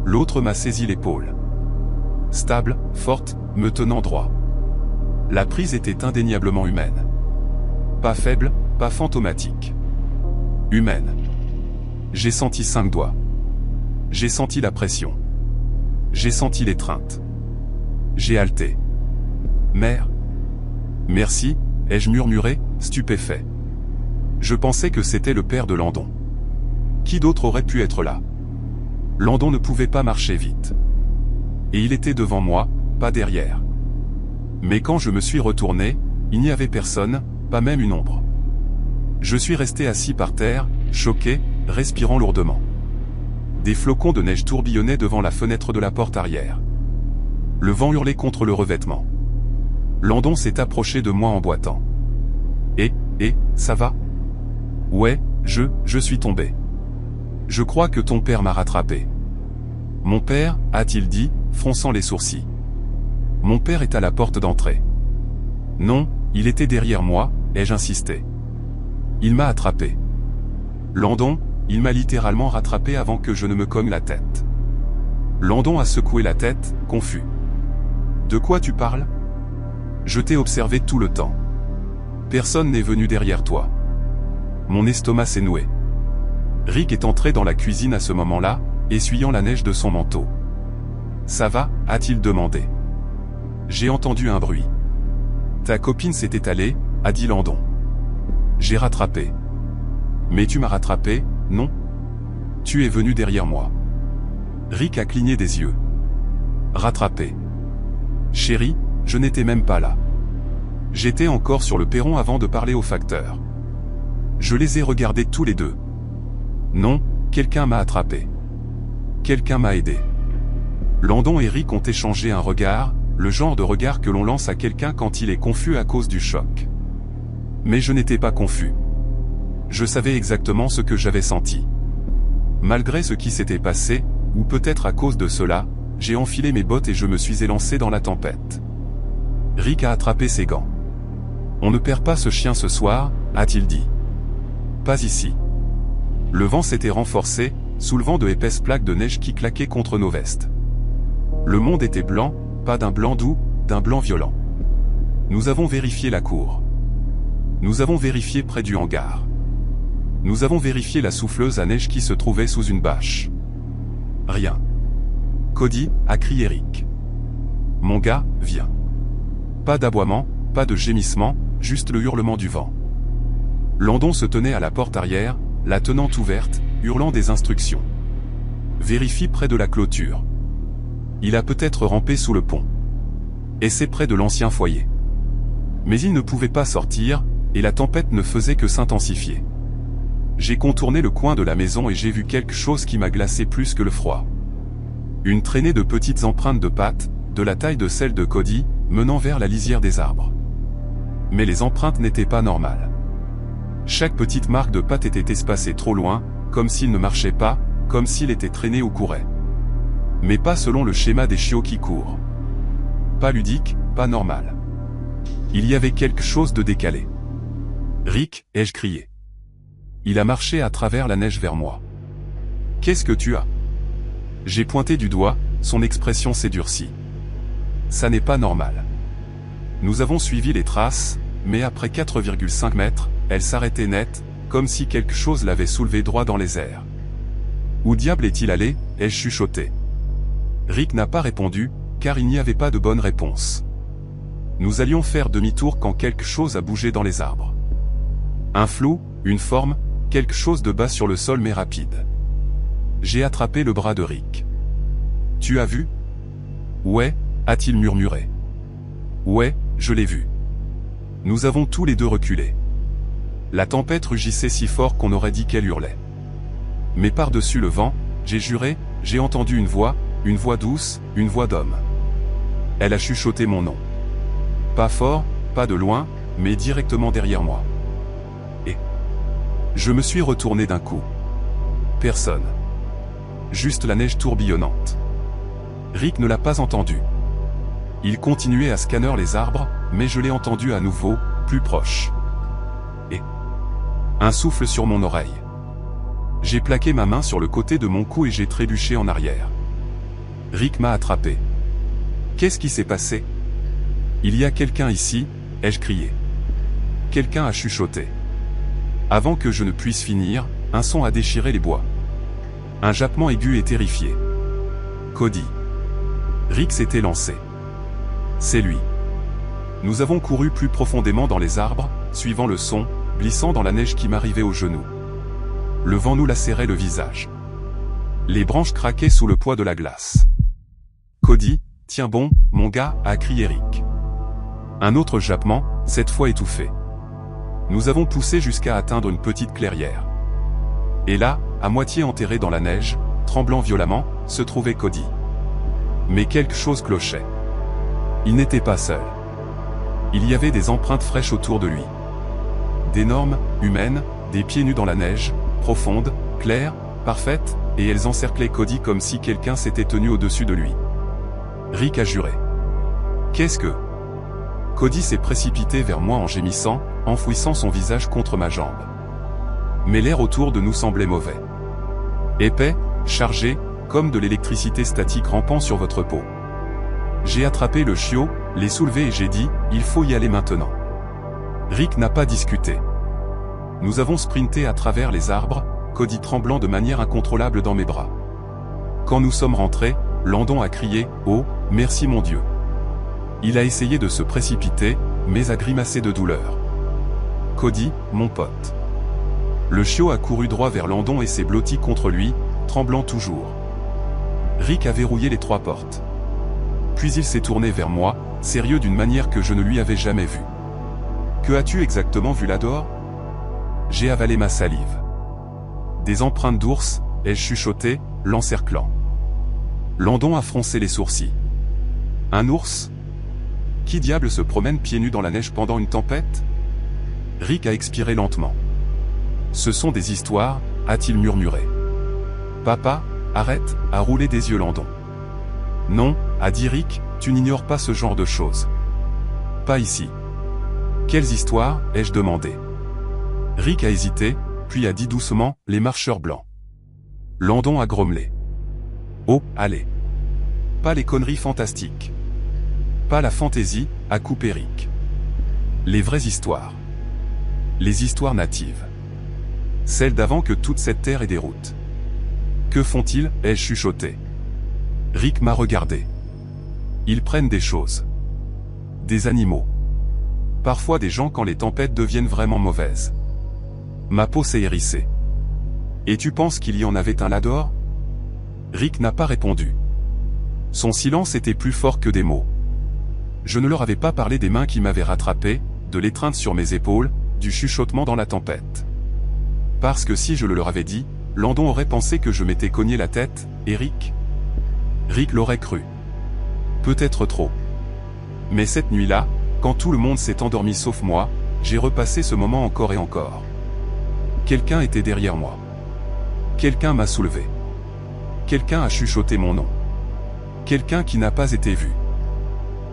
L'autre m'a saisi l'épaule. Stable, forte, me tenant droit. La prise était indéniablement humaine. Pas faible, pas fantomatique. Humaine. J'ai senti 5 doigts. J'ai senti la pression. J'ai senti l'étreinte. j'ai halté. Mère. Merci, ai-je murmuré, stupéfait. Je pensais que c'était le père de Landon. Qui d'autre aurait pu être là? Landon ne pouvait pas marcher vite. Et il était devant moi, pas derrière. Mais quand je me suis retourné, il n'y avait personne, pas même une ombre. Je suis resté assis par terre, choqué, respirant lourdement. Des flocons de neige tourbillonnaient devant la fenêtre de la porte arrière. Le vent hurlait contre le revêtement. Landon s'est approché de moi en boitant. Ça va? Ouais, je suis tombé. Je crois que ton père m'a rattrapé. Mon père, a-t-il dit, fronçant les sourcils. Mon père est à la porte d'entrée. Non, il était derrière moi, ai-je insisté. Il m'a attrapé. Landon, il m'a littéralement rattrapé avant que je ne me cogne la tête. Landon a secoué la tête, confus. De quoi tu parles? Je t'ai observé tout le temps. Personne n'est venu derrière toi. Mon estomac s'est noué. Rick est entré dans la cuisine à ce moment-là, essuyant la neige de son manteau. Ça va, a-t-il demandé. J'ai entendu un bruit. Ta copine s'est étalée, a dit Landon. J'ai rattrapé. Mais tu m'as rattrapé, non? Tu es venu derrière moi. Rick a cligné des yeux. Rattrapé. Chérie, je n'étais même pas là. J'étais encore sur le perron avant de parler au facteur. Je les ai regardés tous les deux. Non, quelqu'un m'a attrapé. Quelqu'un m'a aidé. Landon et Rick ont échangé un regard, le genre de regard que l'on lance à quelqu'un quand il est confus à cause du choc. Mais je n'étais pas confus. Je savais exactement ce que j'avais senti. Malgré ce qui s'était passé, ou peut-être à cause de cela, j'ai enfilé mes bottes et je me suis élancé dans la tempête. Rick a attrapé ses gants. On ne perd pas ce chien ce soir, a-t-il dit. Pas ici. Le vent s'était renforcé, soulevant de épaisses plaques de neige qui claquaient contre nos vestes. Le monde était blanc, pas d'un blanc doux, d'un blanc violent. Nous avons vérifié la cour. Nous avons vérifié près du hangar. Nous avons vérifié la souffleuse à neige qui se trouvait sous une bâche. Rien. Cody, a crié Rick. Mon gars, viens. Pas d'aboiement, pas de gémissement, juste le hurlement du vent. Landon se tenait à la porte arrière, la tenant ouverte, hurlant des instructions. Vérifie près de la clôture. Il a peut-être rampé sous le pont. Et c'est près de l'ancien foyer. Mais il ne pouvait pas sortir, et la tempête ne faisait que s'intensifier. J'ai contourné le coin de la maison et j'ai vu quelque chose qui m'a glacé plus que le froid. Une traînée de petites empreintes de pattes, de la taille de celle de Cody, menant vers la lisière des arbres. Mais les empreintes n'étaient pas normales. Chaque petite marque de patte était espacée trop loin, comme s'il ne marchait pas, comme s'il était traîné ou courait. Mais pas selon le schéma des chiots qui courent. Pas ludique, pas normal. Il y avait quelque chose de décalé. Rick, ai-je crié. Il a marché à travers la neige vers moi. Qu'est-ce que tu as? J'ai pointé du doigt, son expression s'est durcie. Ça n'est pas normal. Nous avons suivi les traces, mais après 4,5 mètres, elle s'arrêtait net, comme si quelque chose l'avait soulevé droit dans les airs. Où diable est-il allé, ai-je chuchoté. Rick n'a pas répondu, car il n'y avait pas de bonne réponse. Nous allions faire demi-tour quand quelque chose a bougé dans les arbres. Un flou, une forme, quelque chose de bas sur le sol mais rapide. J'ai attrapé le bras de Rick. Tu as vu? Ouais, a-t-il murmuré. Ouais, je l'ai vu. Nous avons tous les deux reculé. La tempête rugissait si fort qu'on aurait dit qu'elle hurlait. Mais par-dessus le vent, j'ai juré, j'ai entendu une voix douce, une voix d'homme. Elle a chuchoté mon nom. Pas fort, pas de loin, mais directement derrière moi. Et je me suis retourné d'un coup. Personne. Juste la neige tourbillonnante. Rick ne l'a pas entendu. Il continuait à scanner les arbres, mais je l'ai entendu à nouveau, plus proche. Et un souffle sur mon oreille. J'ai plaqué ma main sur le côté de mon cou et j'ai trébuché en arrière. Rick m'a attrapé. Qu'est-ce qui s'est passé? Il y a quelqu'un ici, ai-je crié. Quelqu'un a chuchoté. Avant que je ne puisse finir, un son a déchiré les bois. Un jappement aigu et terrifié. Cody. Rick s'était lancé. C'est lui. Nous avons couru plus profondément dans les arbres, suivant le son, glissant dans la neige qui m'arrivait aux genoux. Le vent nous lacérait le visage. Les branches craquaient sous le poids de la glace. Cody, tiens bon, mon gars, a crié Rick. Un autre jappement, cette fois étouffé. Nous avons poussé jusqu'à atteindre une petite clairière. Et là, à moitié enterré dans la neige, tremblant violemment, se trouvait Cody. Mais quelque chose clochait. Il n'était pas seul. Il y avait des empreintes fraîches autour de lui. D'énormes, humaines, des pieds nus dans la neige, profondes, claires, parfaites, et elles encerclaient Cody comme si quelqu'un s'était tenu au-dessus de lui. Rick a juré. Qu'est-ce que... Cody s'est précipité vers moi en gémissant, enfouissant son visage contre ma jambe. Mais l'air autour de nous semblait mauvais. Épais, chargé, comme de l'électricité statique rampant sur votre peau. J'ai attrapé le chiot, l'ai soulevé et j'ai dit, il faut y aller maintenant. Rick n'a pas discuté. Nous avons sprinté à travers les arbres, Cody tremblant de manière incontrôlable dans mes bras. Quand nous sommes rentrés, Landon a crié, oh, merci mon Dieu. Il a essayé de se précipiter, mais a grimacé de douleur. Cody, mon pote. Le chiot a couru droit vers Landon et s'est blotti contre lui, tremblant toujours. Rick a verrouillé les 3 portes. Puis il s'est tourné vers moi, sérieux d'une manière que je ne lui avais jamais vue. Que as-tu exactement vu là dehors? J'ai avalé ma salive. Des empreintes d'ours, ai-je chuchoté, l'encerclant. Landon a froncé les sourcils. Un ours? Qui diable se promène pieds nus dans la neige pendant une tempête? Rick a expiré lentement. Ce sont des histoires, a-t-il murmuré. Papa, arrête, a roulé des yeux Landon. Non, a dit Rick, tu n'ignores pas ce genre de choses. Pas ici. Quelles histoires, ai-je demandé. Rick a hésité, puis a dit doucement, les marcheurs blancs. Landon a grommelé. Oh, allez. Pas les conneries fantastiques. Pas la fantaisie, a coupé Rick. Les vraies histoires. Les histoires natives. Celles d'avant que toute cette terre ait des routes. Que font-ils, ai-je chuchoté. Rick m'a regardé. Ils prennent des choses. Des animaux. Parfois des gens quand les tempêtes deviennent vraiment mauvaises. Ma peau s'est hérissée. Et tu penses qu'il y en avait un là dehors? Rick n'a pas répondu. Son silence était plus fort que des mots. Je ne leur avais pas parlé des mains qui m'avaient rattrapé, de l'étreinte sur mes épaules, du chuchotement dans la tempête. Parce que si je le leur avais dit, Landon aurait pensé que je m'étais cogné la tête, et Rick l'aurait cru. Peut-être trop. Mais cette nuit-là, quand tout le monde s'est endormi sauf moi, j'ai repassé ce moment encore et encore. Quelqu'un était derrière moi. Quelqu'un m'a soulevé. Quelqu'un a chuchoté mon nom. Quelqu'un qui n'a pas été vu.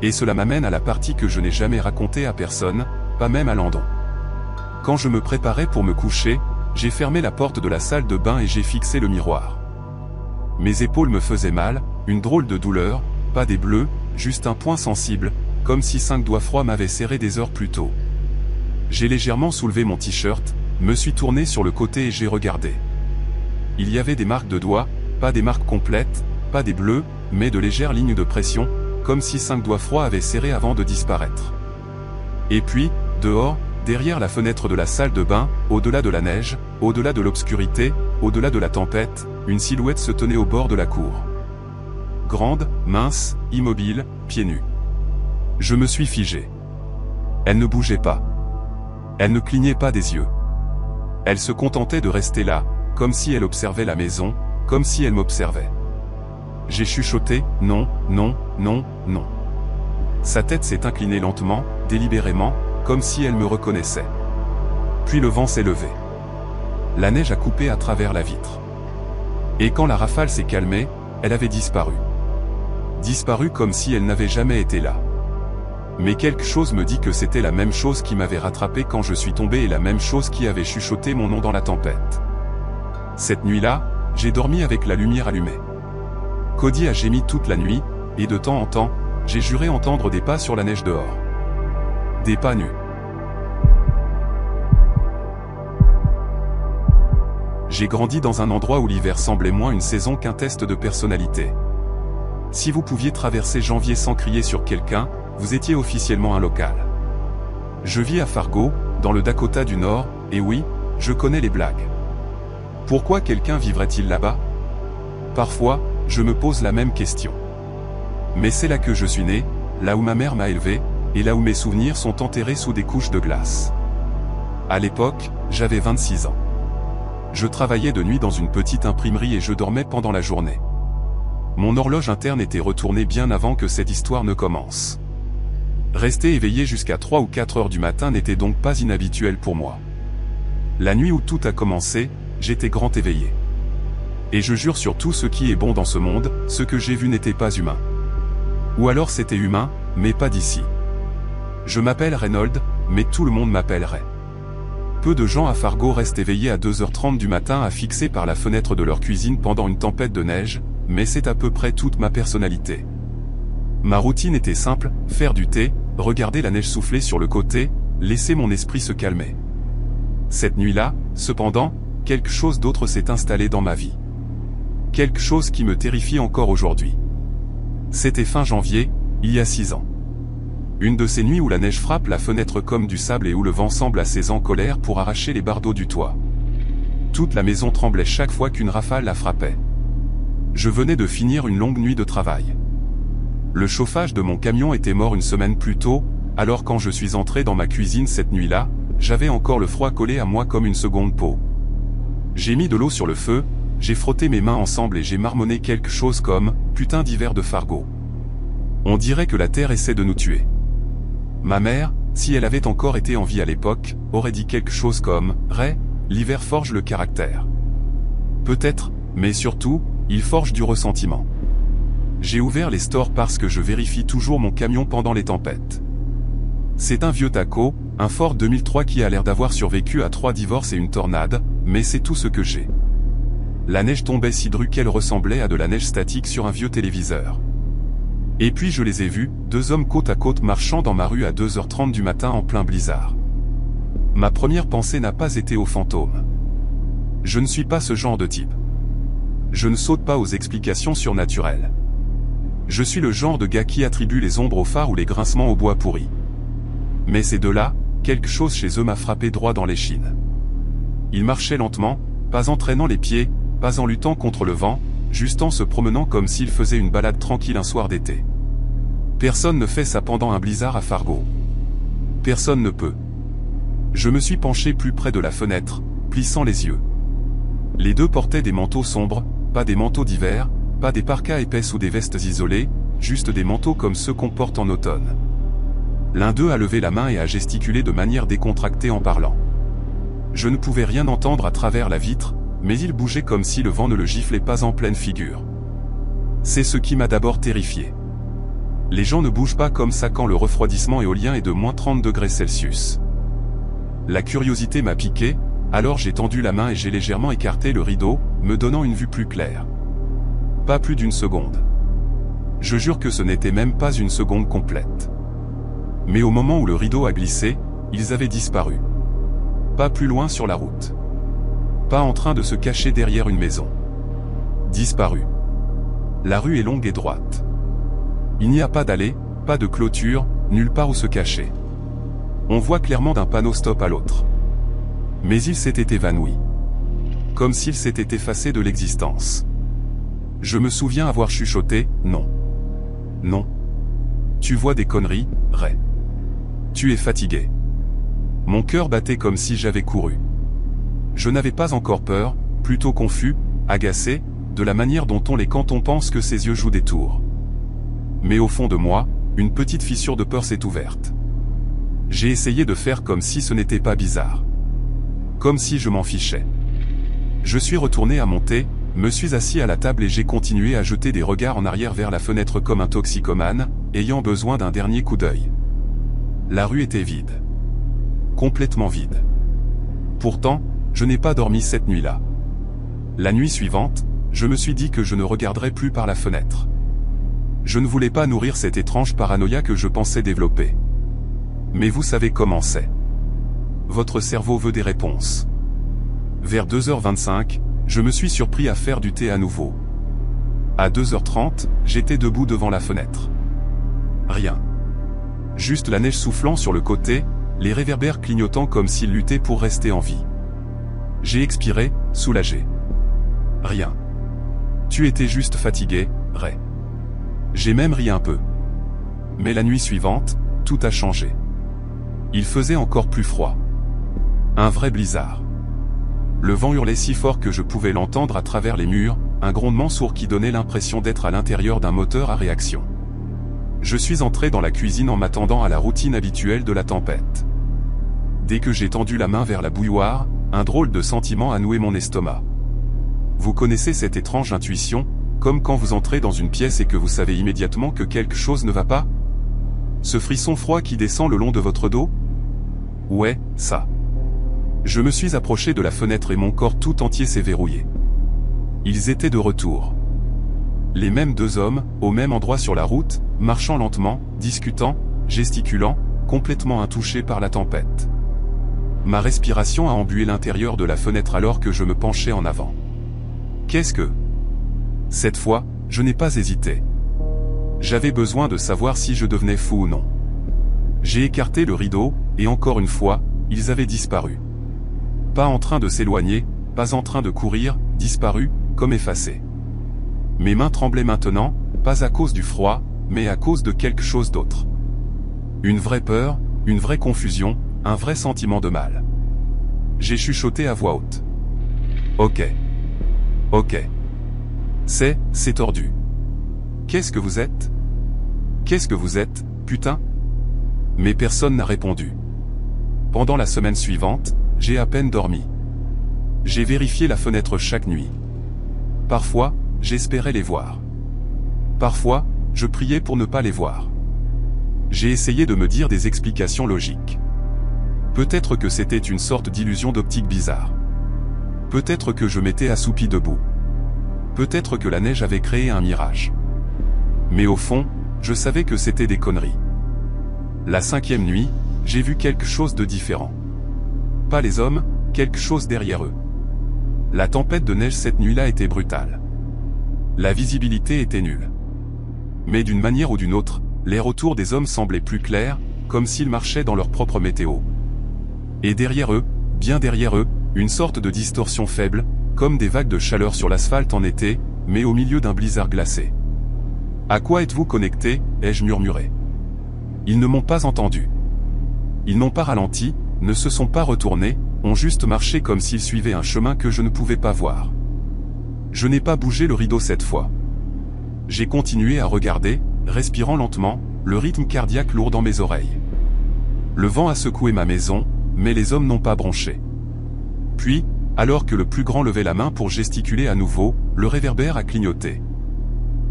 Et cela m'amène à la partie que je n'ai jamais racontée à personne, pas même à Landon. Quand je me préparais pour me coucher, j'ai fermé la porte de la salle de bain et j'ai fixé le miroir. Mes épaules me faisaient mal, une drôle de douleur, pas des bleus, juste un point sensible, comme si 5 doigts froids m'avaient serré des heures plus tôt. J'ai légèrement soulevé mon t-shirt, me suis tourné sur le côté et j'ai regardé. Il y avait des marques de doigts, pas des marques complètes, pas des bleus, mais de légères lignes de pression, comme si 5 doigts froids avaient serré avant de disparaître. Et puis, dehors, derrière la fenêtre de la salle de bain, au-delà de la neige, au-delà de l'obscurité, au-delà de la tempête, une silhouette se tenait au bord de la cour. Grande, mince, immobile, pieds nus. Je me suis figé. Elle ne bougeait pas. Elle ne clignait pas des yeux. Elle se contentait de rester là, comme si elle observait la maison, comme si elle m'observait. J'ai chuchoté, non, non, non, non. Sa tête s'est inclinée lentement, délibérément, comme si elle me reconnaissait. Puis le vent s'est levé. La neige a coupé à travers la vitre. Et quand la rafale s'est calmée, elle avait disparu. Disparu comme si elle n'avait jamais été là. Mais quelque chose me dit que c'était la même chose qui m'avait rattrapé quand je suis tombé et la même chose qui avait chuchoté mon nom dans la tempête. Cette nuit-là, j'ai dormi avec la lumière allumée. Cody a gémi toute la nuit, et de temps en temps, j'ai juré entendre des pas sur la neige dehors. Des pas nus. J'ai grandi dans un endroit où l'hiver semblait moins une saison qu'un test de personnalité. Si vous pouviez traverser janvier sans crier sur quelqu'un, vous étiez officiellement un local. Je vis à Fargo, dans le Dakota du Nord, et oui, je connais les blagues. Pourquoi quelqu'un vivrait-il là-bas? Parfois, je me pose la même question. Mais c'est là que je suis né, là où ma mère m'a élevé, et là où mes souvenirs sont enterrés sous des couches de glace. À l'époque, j'avais 26 ans. Je travaillais de nuit dans une petite imprimerie et je dormais pendant la journée. Mon horloge interne était retournée bien avant que cette histoire ne commence. Rester éveillé jusqu'à 3 ou 4 heures du matin n'était donc pas inhabituel pour moi. La nuit où tout a commencé, j'étais grand éveillé. Et je jure sur tout ce qui est bon dans ce monde, ce que j'ai vu n'était pas humain. Ou alors c'était humain, mais pas d'ici. Je m'appelle Reynolds, mais tout le monde m'appelle Ray. Peu de gens à Fargo restent éveillés à 2h30 du matin à fixer par la fenêtre de leur cuisine pendant une tempête de neige, mais c'est à peu près toute ma personnalité. Ma routine était simple, faire du thé, regarder la neige souffler sur le côté, laisser mon esprit se calmer. Cette nuit-là, cependant, quelque chose d'autre s'est installé dans ma vie. Quelque chose qui me terrifie encore aujourd'hui. C'était fin janvier, il y a 6 ans. Une de ces nuits où la neige frappe la fenêtre comme du sable et où le vent semble assez en colère pour arracher les bardeaux du toit. Toute la maison tremblait chaque fois qu'une rafale la frappait. Je venais de finir une longue nuit de travail. Le chauffage de mon camion était mort une semaine plus tôt, alors quand je suis entré dans ma cuisine cette nuit-là, j'avais encore le froid collé à moi comme une seconde peau. J'ai mis de l'eau sur le feu, j'ai frotté mes mains ensemble et j'ai marmonné quelque chose comme « putain d'hiver de Fargo ». On dirait que la terre essaie de nous tuer. Ma mère, si elle avait encore été en vie à l'époque, aurait dit quelque chose comme « Ray, l'hiver forge le caractère ». Peut-être, mais surtout, il forge du ressentiment. J'ai ouvert les stores parce que je vérifie toujours mon camion pendant les tempêtes. C'est un vieux taco, un Ford 2003 qui a l'air d'avoir survécu à 3 divorces et une tornade, mais c'est tout ce que j'ai. La neige tombait si drue qu'elle ressemblait à de la neige statique sur un vieux téléviseur. Et puis je les ai vus, 2 hommes côte à côte marchant dans ma rue à 2h30 du matin en plein blizzard. Ma première pensée n'a pas été aux fantômes. Je ne suis pas ce genre de type. Je ne saute pas aux explications surnaturelles. Je suis le genre de gars qui attribue les ombres aux phares ou les grincements au bois pourri. Mais ces deux-là, quelque chose chez eux m'a frappé droit dans l'échine. Ils marchaient lentement, pas en traînant les pieds, pas en luttant contre le vent, juste en se promenant comme s'ils faisaient une balade tranquille un soir d'été. Personne ne fait ça pendant un blizzard à Fargo. Personne ne peut. Je me suis penché plus près de la fenêtre, plissant les yeux. Les deux portaient des manteaux sombres, pas des manteaux d'hiver, pas des parkas épaisses ou des vestes isolées, juste des manteaux comme ceux qu'on porte en automne. L'un d'eux a levé la main et a gesticulé de manière décontractée en parlant. Je ne pouvais rien entendre à travers la vitre, mais il bougeait comme si le vent ne le giflait pas en pleine figure. C'est ce qui m'a d'abord terrifié. Les gens ne bougent pas comme ça quand le refroidissement éolien est de moins 30 degrés Celsius. La curiosité m'a piqué, alors j'ai tendu la main et j'ai légèrement écarté le rideau, me donnant une vue plus claire. Pas plus d'une seconde. Je jure que ce n'était même pas une seconde complète. Mais au moment où le rideau a glissé, ils avaient disparu. Pas plus loin sur la route. Pas en train de se cacher derrière une maison. Disparu. La rue est longue et droite. Il n'y a pas d'allée, pas de clôture, nulle part où se cacher. On voit clairement d'un panneau stop à l'autre. Mais il s'était évanoui. Comme s'il s'était effacé de l'existence. Je me souviens avoir chuchoté, non. Non. Tu vois des conneries, Ray. Tu es fatigué. Mon cœur battait comme si j'avais couru. Je n'avais pas encore peur, plutôt confus, agacé, de la manière dont on l'est quand on pense que ses yeux jouent des tours. Mais au fond de moi, une petite fissure de peur s'est ouverte. J'ai essayé de faire comme si ce n'était pas bizarre. Comme si je m'en fichais. Je suis retourné à mon thé, me suis assis à la table et j'ai continué à jeter des regards en arrière vers la fenêtre comme un toxicomane, ayant besoin d'un dernier coup d'œil. La rue était vide. Complètement vide. Pourtant, je n'ai pas dormi cette nuit-là. La nuit suivante, je me suis dit que je ne regarderais plus par la fenêtre. Je ne voulais pas nourrir cette étrange paranoïa que je pensais développer. Mais vous savez comment c'est. Votre cerveau veut des réponses. Vers 2h25, je me suis surpris à faire du thé à nouveau. À 2h30, j'étais debout devant la fenêtre. Rien. Juste la neige soufflant sur le côté, les réverbères clignotant comme s'ils luttaient pour rester en vie. J'ai expiré, soulagé. Rien. Tu étais juste fatigué, Ray. J'ai même ri un peu. Mais la nuit suivante, tout a changé. Il faisait encore plus froid. Un vrai blizzard. Le vent hurlait si fort que je pouvais l'entendre à travers les murs, un grondement sourd qui donnait l'impression d'être à l'intérieur d'un moteur à réaction. Je suis entré dans la cuisine en m'attendant à la routine habituelle de la tempête. Dès que j'ai tendu la main vers la bouilloire, un drôle de sentiment a noué mon estomac. Vous connaissez cette étrange intuition, comme quand vous entrez dans une pièce et que vous savez immédiatement que quelque chose ne va pas? Ce frisson froid qui descend le long de votre dos? Ouais, ça. Je me suis approché de la fenêtre et mon corps tout entier s'est verrouillé. Ils étaient de retour. Les mêmes deux hommes, au même endroit sur la route, marchant lentement, discutant, gesticulant, complètement intouchés par la tempête. Ma respiration a embué l'intérieur de la fenêtre alors que je me penchais en avant. Qu'est-ce que... Cette fois, je n'ai pas hésité. J'avais besoin de savoir si je devenais fou ou non. J'ai écarté le rideau, et encore une fois, ils avaient disparu. Pas en train de s'éloigner, pas en train de courir, disparus, comme effacés. Mes mains tremblaient maintenant, pas à cause du froid, mais à cause de quelque chose d'autre. Une vraie peur, une vraie confusion, un vrai sentiment de mal. J'ai chuchoté à voix haute. Ok. Ok. C'est tordu. Qu'est-ce que vous êtes? Qu'est-ce que vous êtes, putain? Mais personne n'a répondu. Pendant la semaine suivante, j'ai à peine dormi. J'ai vérifié la fenêtre chaque nuit. Parfois, j'espérais les voir. Parfois, je priais pour ne pas les voir. J'ai essayé de me dire des explications logiques. Peut-être que c'était une sorte d'illusion d'optique bizarre. Peut-être que je m'étais assoupi debout. Peut-être que la neige avait créé un mirage. Mais au fond, je savais que c'était des conneries. La 5e nuit, j'ai vu quelque chose de différent. Pas les hommes, quelque chose derrière eux. La tempête de neige cette nuit-là était brutale. La visibilité était nulle. Mais d'une manière ou d'une autre, l'air autour des hommes semblait plus clair, comme s'ils marchaient dans leur propre météo. Et derrière eux, bien derrière eux, une sorte de distorsion faible, comme des vagues de chaleur sur l'asphalte en été, mais au milieu d'un blizzard glacé. « À quoi êtes-vous connecté » ai-je murmuré. Ils ne m'ont pas entendu. Ils n'ont pas ralenti, ne se sont pas retournés, ont juste marché comme s'ils suivaient un chemin que je ne pouvais pas voir. Je n'ai pas bougé le rideau cette fois. J'ai continué à regarder, respirant lentement, le rythme cardiaque lourd dans mes oreilles. Le vent a secoué ma maison, mais les hommes n'ont pas bronché. Puis, alors que le plus grand levait la main pour gesticuler à nouveau, le réverbère a clignoté.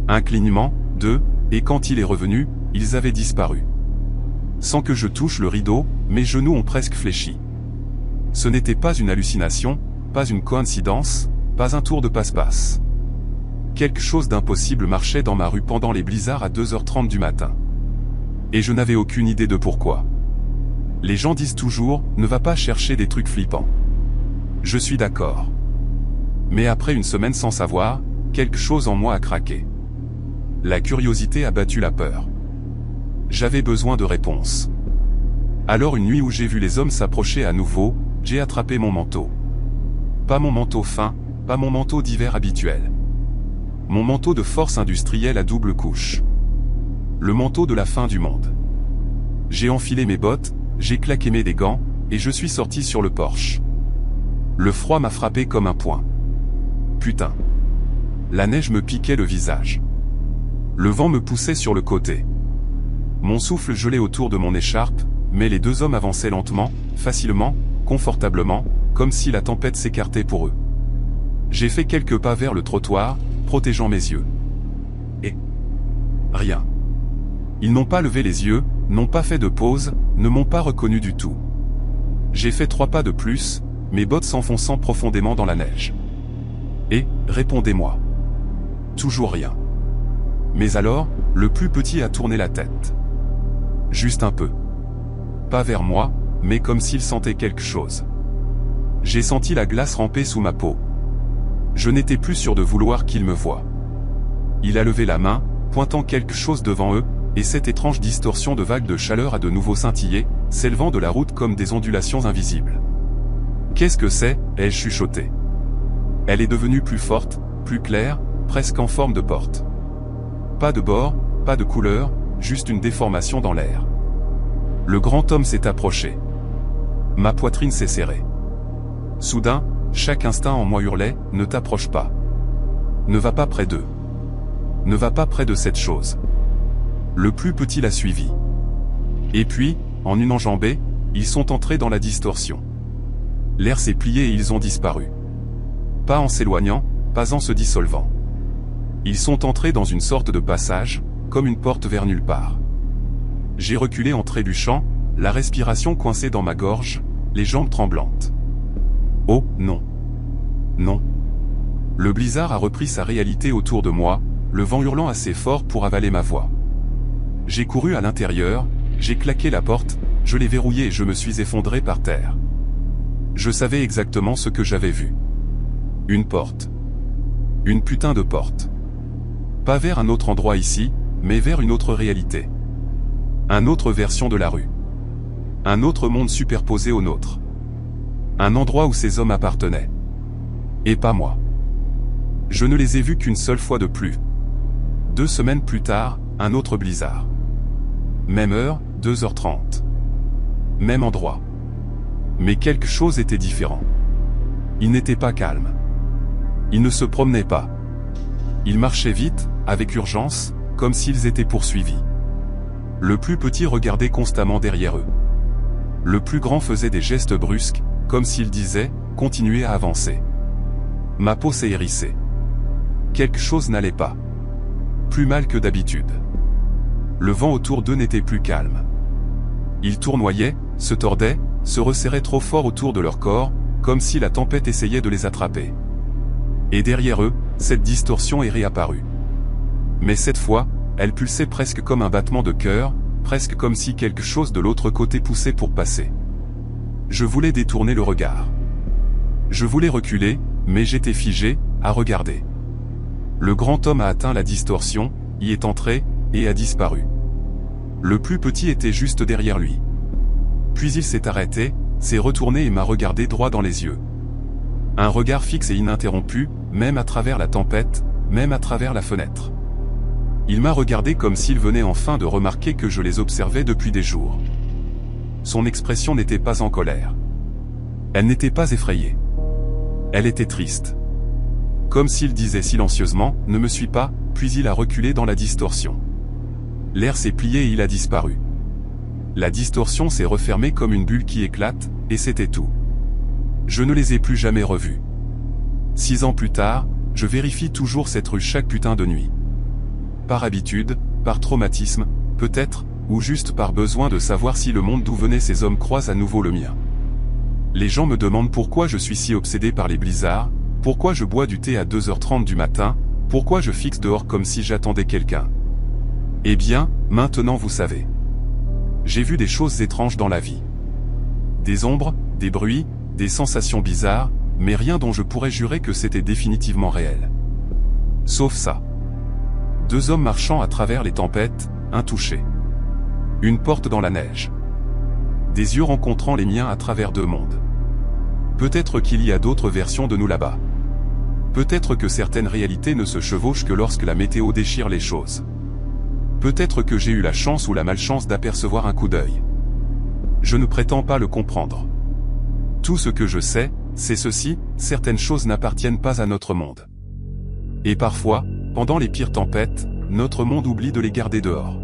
Un clignement, deux, et quand il est revenu, ils avaient disparu. Sans que je touche le rideau, mes genoux ont presque fléchi. Ce n'était pas une hallucination, pas une coïncidence, pas un tour de passe-passe. Quelque chose d'impossible marchait dans ma rue pendant les blizzards à 2h30 du matin. Et je n'avais aucune idée de pourquoi. Les gens disent toujours, ne va pas chercher des trucs flippants. Je suis d'accord. Mais après une semaine sans savoir, quelque chose en moi a craqué. La curiosité a battu la peur. J'avais besoin de réponses. Alors une nuit où j'ai vu les hommes s'approcher à nouveau, j'ai attrapé mon manteau. Pas mon manteau fin, pas mon manteau d'hiver habituel. Mon manteau de force industrielle à double couche. Le manteau de la fin du monde. J'ai enfilé mes bottes, j'ai claqué mes gants, et je suis sorti sur le porche. Le froid m'a frappé comme un poing. Putain. La neige me piquait le visage. Le vent me poussait sur le côté. Mon souffle gelait autour de mon écharpe, mais les deux hommes avançaient lentement, facilement, confortablement, comme si la tempête s'écartait pour eux. J'ai fait quelques pas vers le trottoir, protégeant mes yeux. Et... rien. Ils n'ont pas levé les yeux, n'ont pas fait de pause, ne m'ont pas reconnu du tout. J'ai fait 3 pas de plus, mes bottes s'enfonçant profondément dans la neige. Et, répondez-moi. Toujours rien. Mais alors, le plus petit a tourné la tête. Juste un peu. Pas vers moi, mais comme s'il sentait quelque chose. J'ai senti la glace ramper sous ma peau. Je n'étais plus sûr de vouloir qu'il me voie. Il a levé la main, pointant quelque chose devant eux, et cette étrange distorsion de vagues de chaleur a de nouveau scintillé, s'élevant de la route comme des ondulations invisibles. « Qu'est-ce que c'est » ai-je chuchoté. Elle est devenue plus forte, plus claire, presque en forme de porte. Pas de bord, pas de couleur, juste une déformation dans l'air. Le grand homme s'est approché. Ma poitrine s'est serrée. Soudain, chaque instinct en moi hurlait, ne t'approche pas. Ne va pas près d'eux. Ne va pas près de cette chose. Le plus petit l'a suivi. Et puis, en une enjambée, ils sont entrés dans la distorsion. L'air s'est plié et ils ont disparu. Pas en s'éloignant, pas en se dissolvant. Ils sont entrés dans une sorte de passage, comme une porte vers nulle part. J'ai reculé en trébuchant, la respiration coincée dans ma gorge, les jambes tremblantes. Oh, non. Non. Le blizzard a repris sa réalité autour de moi, le vent hurlant assez fort pour avaler ma voix. J'ai couru à l'intérieur, j'ai claqué la porte, je l'ai verrouillée et je me suis effondré par terre. Je savais exactement ce que j'avais vu. Une porte. Une putain de porte. Pas vers un autre endroit ici, mais vers une autre réalité. Une autre version de la rue. Un autre monde superposé au nôtre. Un endroit où ces hommes appartenaient. Et pas moi. Je ne les ai vus qu'une seule fois de plus. 2 semaines plus tard, un autre blizzard. Même heure, 2h30. Même endroit. Mais quelque chose était différent. Ils n'étaient pas calmes. Ils ne se promenaient pas. Ils marchaient vite, avec urgence, comme s'ils étaient poursuivis. Le plus petit regardait constamment derrière eux. Le plus grand faisait des gestes brusques, comme s'il disait « Continuez à avancer ». Ma peau s'est hérissée. Quelque chose n'allait pas. Plus mal que d'habitude. Le vent autour d'eux n'était plus calme. Ils tournoyaient, se tordaient, se resserraient trop fort autour de leur corps, comme si la tempête essayait de les attraper. Et derrière eux, cette distorsion est réapparue. Mais cette fois, elle pulsait presque comme un battement de cœur, presque comme si quelque chose de l'autre côté poussait pour passer. Je voulais détourner le regard. Je voulais reculer, mais j'étais figé, à regarder. Le grand homme a atteint la distorsion, y est entré, et a disparu. Le plus petit était juste derrière lui. Puis il s'est arrêté, s'est retourné et m'a regardé droit dans les yeux. Un regard fixe et ininterrompu, même à travers la tempête, même à travers la fenêtre. Il m'a regardé comme s'il venait enfin de remarquer que je les observais depuis des jours. Son expression n'était pas en colère. Elle n'était pas effrayée. Elle était triste. Comme s'il disait silencieusement « Ne me suis pas », puis il a reculé dans la distorsion. L'air s'est plié et il a disparu. La distorsion s'est refermée comme une bulle qui éclate, et c'était tout. Je ne les ai plus jamais revus. 6 ans plus tard, je vérifie toujours cette rue chaque putain de nuit. Par habitude, par traumatisme, peut-être, ou juste par besoin de savoir si le monde d'où venaient ces hommes croise à nouveau le mien. Les gens me demandent pourquoi je suis si obsédé par les blizzards, pourquoi je bois du thé à 2h30 du matin, pourquoi je fixe dehors comme si j'attendais quelqu'un. Eh bien, maintenant vous savez. J'ai vu des choses étranges dans la vie. Des ombres, des bruits, des sensations bizarres, mais rien dont je pourrais jurer que c'était définitivement réel. Sauf ça. 2 hommes marchant à travers les tempêtes, intouchés. Une porte dans la neige. Des yeux rencontrant les miens à travers 2 mondes. Peut-être qu'il y a d'autres versions de nous là-bas. Peut-être que certaines réalités ne se chevauchent que lorsque la météo déchire les choses. Peut-être que j'ai eu la chance ou la malchance d'apercevoir un coup d'œil. Je ne prétends pas le comprendre. Tout ce que je sais, c'est ceci, certaines choses n'appartiennent pas à notre monde. Et parfois, pendant les pires tempêtes, notre monde oublie de les garder dehors.